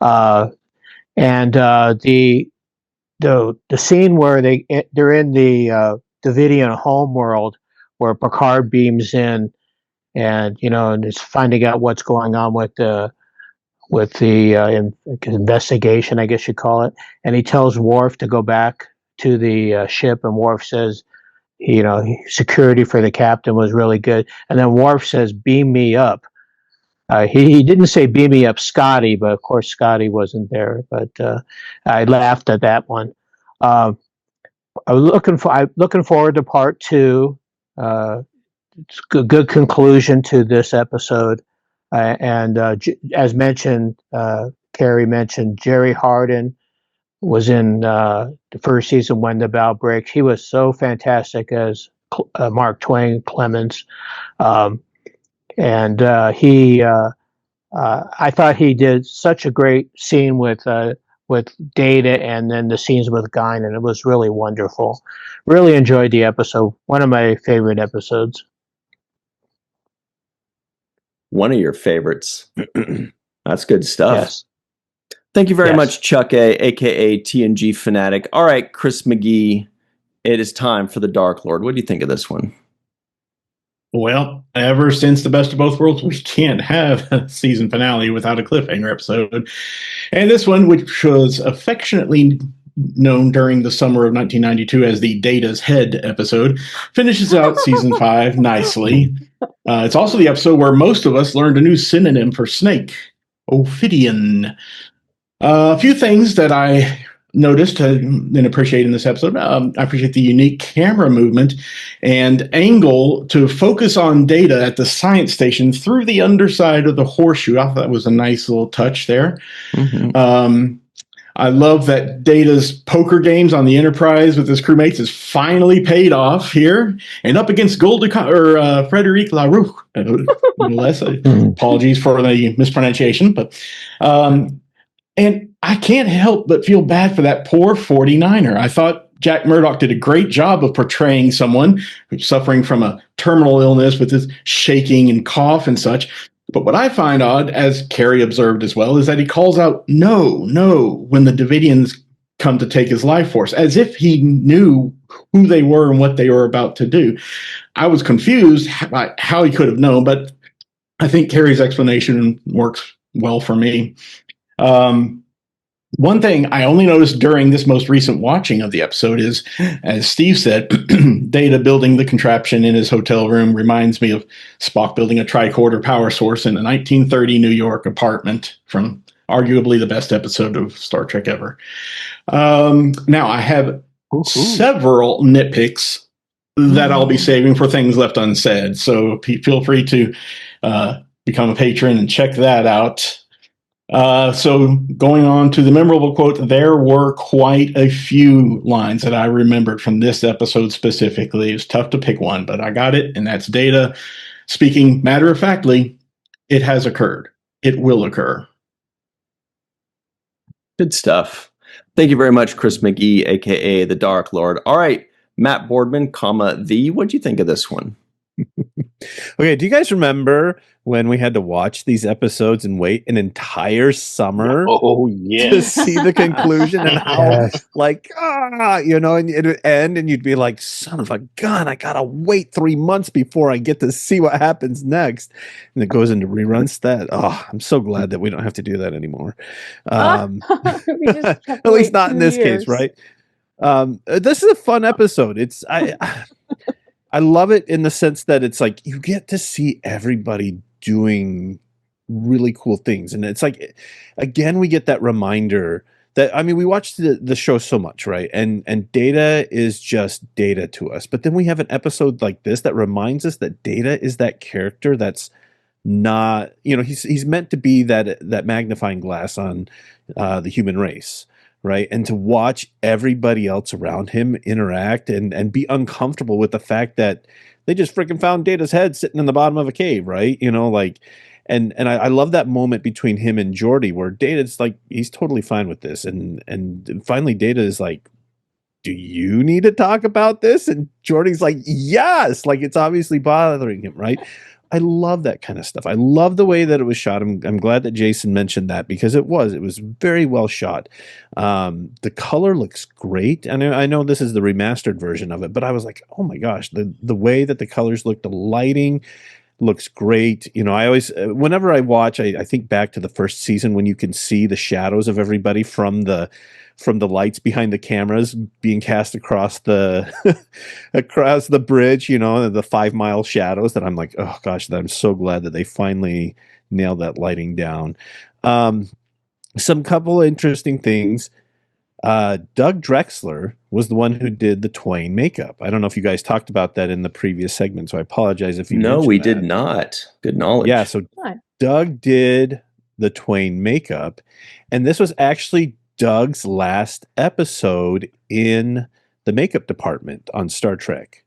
And the scene where they're in the Davidian homeworld where Picard beams in, and and is finding out what's going on with the investigation, I guess you call it. And he tells Worf to go back to the ship, and Worf says, security for the captain was really good. And then Worf says, "Beam me up." He didn't say "beam me up, Scotty," but of course Scotty wasn't there. But I laughed at that one. I'm looking forward to part 2. It's a good conclusion to this episode. And as mentioned, Carrie mentioned, Jerry Hardin was in the first season when the bow breaks. He was so fantastic as Mark Twain Clemens, and I thought he did such a great scene with Data, and then the scenes with Guinan, and it was really wonderful. Really enjoyed the episode. One of my favorite episodes. One of your favorites. That's good stuff. Yes. Thank you very much, Chuck A, aka TNG Fanatic. All right, Chris McGee, it is time for the Dark Lord. What do you think of this one? Well, ever since the Best of Both Worlds, we can't have a season finale without a cliffhanger episode. And this one, which was affectionately known during the summer of 1992 as the Data's Head episode, finishes out season 5 nicely. It's also the episode where most of us learned a new synonym for snake, Ophidian. A few things that I noticed and appreciate in this episode. I appreciate the unique camera movement and angle to focus on Data at the science station through the underside of the horseshoe. I thought that was a nice little touch there. Mm-hmm. I love that Data's poker games on the Enterprise with his crewmates is finally paid off here, and up against Frederic Laroux. Apologies for the mispronunciation, but and I can't help but feel bad for that poor 49er. I thought Jack Murdoch did a great job of portraying someone who's suffering from a terminal illness with his shaking and cough and such. But what I find odd, as Carrie observed as well, is that he calls out no when the Davidians come to take his life force, as if he knew who they were and what they were about to do. I was confused by how he could have known, but I think Carrie's explanation works well for me. One thing I only noticed during this most recent watching of the episode is, as Steve said, Data building the contraption in his hotel room reminds me of Spock building a tricorder power source in a 1930 New York apartment from arguably the best episode of Star Trek ever. Now, I have several nitpicks that I'll be saving for things left unsaid, so feel free to become a patron and check that out. So going on to the memorable quote, there were quite a few lines that I remembered from this episode specifically. It's tough to pick one, but I got it, and that's Data speaking matter-of-factly, it has occurred. It will occur. Good stuff. Thank you very much, Chris McGee, a.k.a. the Dark Lord. All right, Matt Boardman, what'd you think of this one? Okay, do you guys remember when we had to watch these episodes and wait an entire summer to see the conclusion and how and it would end and you'd be like, son of a gun, I gotta wait 3 months before I get to see what happens next, and it goes into reruns. I'm so glad that we don't have to do that anymore. At least not in this case, right? This is a fun episode. I love it in the sense that it's like you get to see everybody doing really cool things. And it's like, again, we get that reminder that, I mean, we watched the show so much, right? And Data is just Data to us. But then we have an episode like this that reminds us that Data is that character that's not, he's meant to be that magnifying glass on the human race. Right. And to watch everybody else around him interact and be uncomfortable with the fact that they just freaking found Data's head sitting in the bottom of a cave. Right. And I love that moment between him and Geordi where Data's like, he's totally fine with this. And finally Data is like, do you need to talk about this? And Geordi's like, yes, like it's obviously bothering him. Right. I love that kind of stuff. I love the way that it was shot. I'm glad that Jason mentioned that because it was very well shot. The color looks great. And I know this is the remastered version of it, but I was like, oh my gosh, the way that the colors look, the lighting looks great. I always, whenever I watch, I think back to the first season when you can see the shadows of everybody from the lights behind the cameras being cast across the bridge, the 5 mile shadows, that I'm like, oh gosh, that I'm so glad that they finally nailed that lighting down. Some couple of interesting things. Doug Drexler was the one who did the Twain makeup. I don't know if you guys talked about that in the previous segment, so I apologize if you No, we did not. Good knowledge. Yeah, so Doug did the Twain makeup, and this was actually Doug's last episode in the makeup department on Star Trek.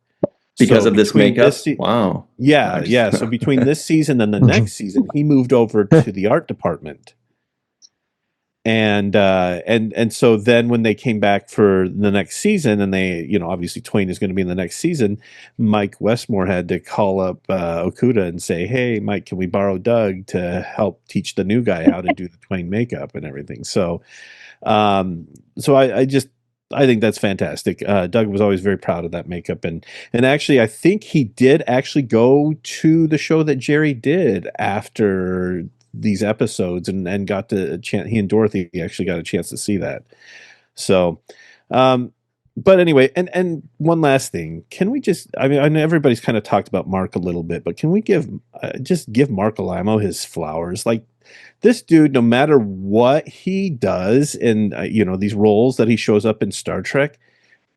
Because So of this between makeup? this Wow. Yeah, yeah. So between this season and the next season, he moved over to the art department. And so then when they came back for the next season, and they, you know, obviously Twain is going to be in the next season, Mike Westmore had to call up Okuda and say, "Hey, Mike, can we borrow Doug to help teach the new guy how to do the Twain makeup and everything?" So, I think that's fantastic. Doug was always very proud of that makeup, and actually, I think he did actually go to the show that Jerry did after these episodes, and got to chance. He and Dorothy actually got a chance to see that. So, but anyway, and one last thing, can we just? I mean, I know everybody's kind of talked about Mark a little bit, but can we just give Mark Alimo his flowers? Like, this dude, no matter what he does in you know, these roles that he shows up in Star Trek,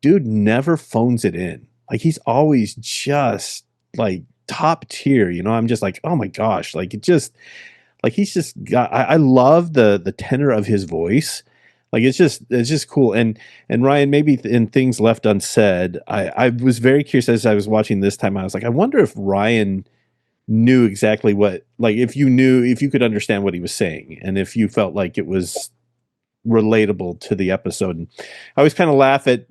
dude never phones it in. Like, he's always just like top tier. You know, I'm just like, oh my gosh, like it just. Like, he's just got. I love the tenor of his voice. Like, it's just cool. And Ryan, maybe in things left unsaid, I was very curious as I was watching this time. I was like, I wonder if Ryan knew exactly what, like, if you could understand what he was saying, and if you felt like it was relatable to the episode. And I always kind of laugh at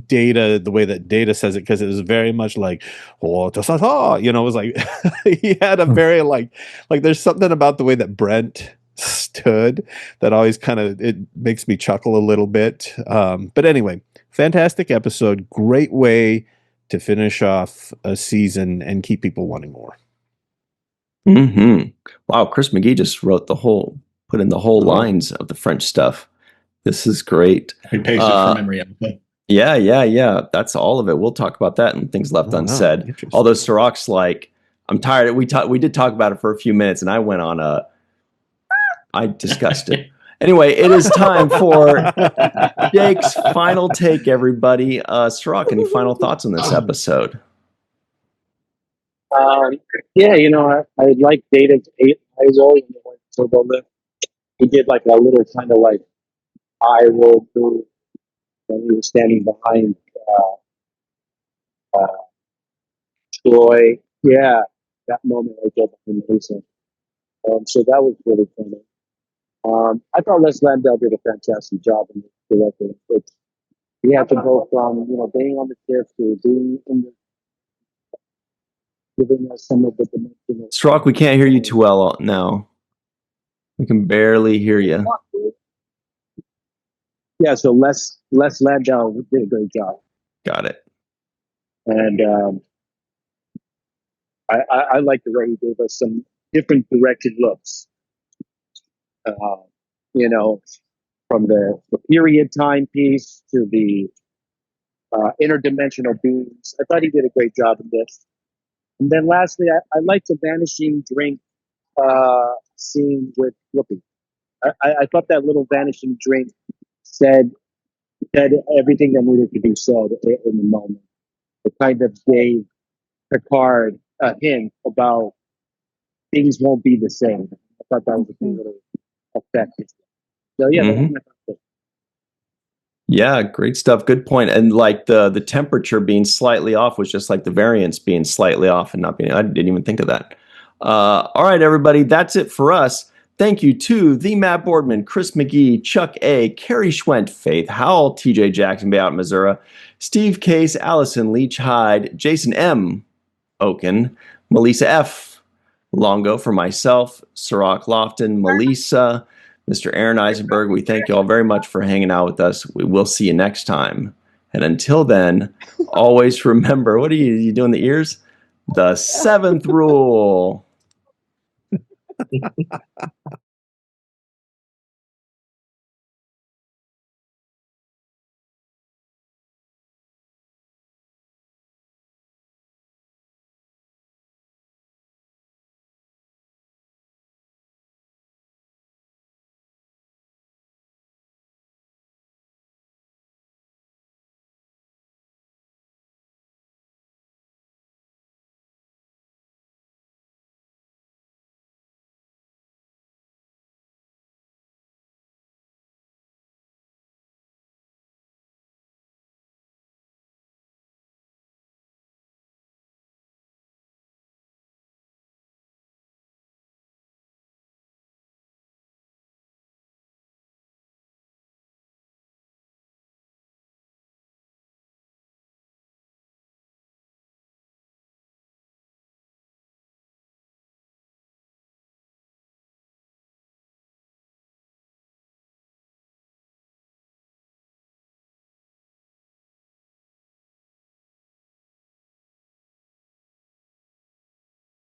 Data, the way that Data says it, because it was very much like, oh, you know, it was like he had a very like there's something about the way that Brent stood that always kind of, it makes me chuckle a little bit. But anyway, fantastic episode, great way to finish off a season and keep people wanting more. Wow, Chris McGee just put in the whole lines of the French stuff. This is great. He pasted from memory. Yeah. That's all of it. We'll talk about that and things left unsaid. Although Sirach's like, I'm tired. We did talk about it for a few minutes, and I went on I discussed it. Anyway, it is time for Jake's final take, everybody. Sirach, any final thoughts on this episode? Yeah, you know, I like Data's eye roll when they went turbo lift. He did like a little kind of like eye roll move when he was standing behind Troi. Yeah, that moment right there was amazing. So that was really funny. I thought Les Landau did a fantastic job in the directing. He had to go from, you know, being on the ship to being in the, giving us some of the dimensional. Sirach, we can't hear you too well now. We can barely hear you. Yeah, so Les Landau did a great job. Got it. And I like the way he gave us some different directed looks. You know, from the period timepiece to the interdimensional beings. I thought he did a great job in this. And then lastly, I liked the vanishing drink scene with Whoopi. I thought that little vanishing drink said everything that needed to be said in the moment. It kind of gave Picard a hint about things won't be the same. I thought that was a good little effect. So yeah, yeah, great stuff. Good point. And like the temperature being slightly off was just like the variance being slightly off and not being. I didn't even think of that. All right, everybody, that's it for us. Thank you to the Matt Boardman, Chris McGee, Chuck A, Carrie Schwent, Faith Howell, TJ Jackson, Bay out in Missouri, Steve Case, Allison Leach Hyde, Jason M. Oken, Melissa F. Longo for myself, Sirach Lofton, Melissa, Mr. Aaron Eisenberg. We thank you all very much for hanging out with us. We will see you next time. And until then, always remember, what are you doing the ears? The 7th rule.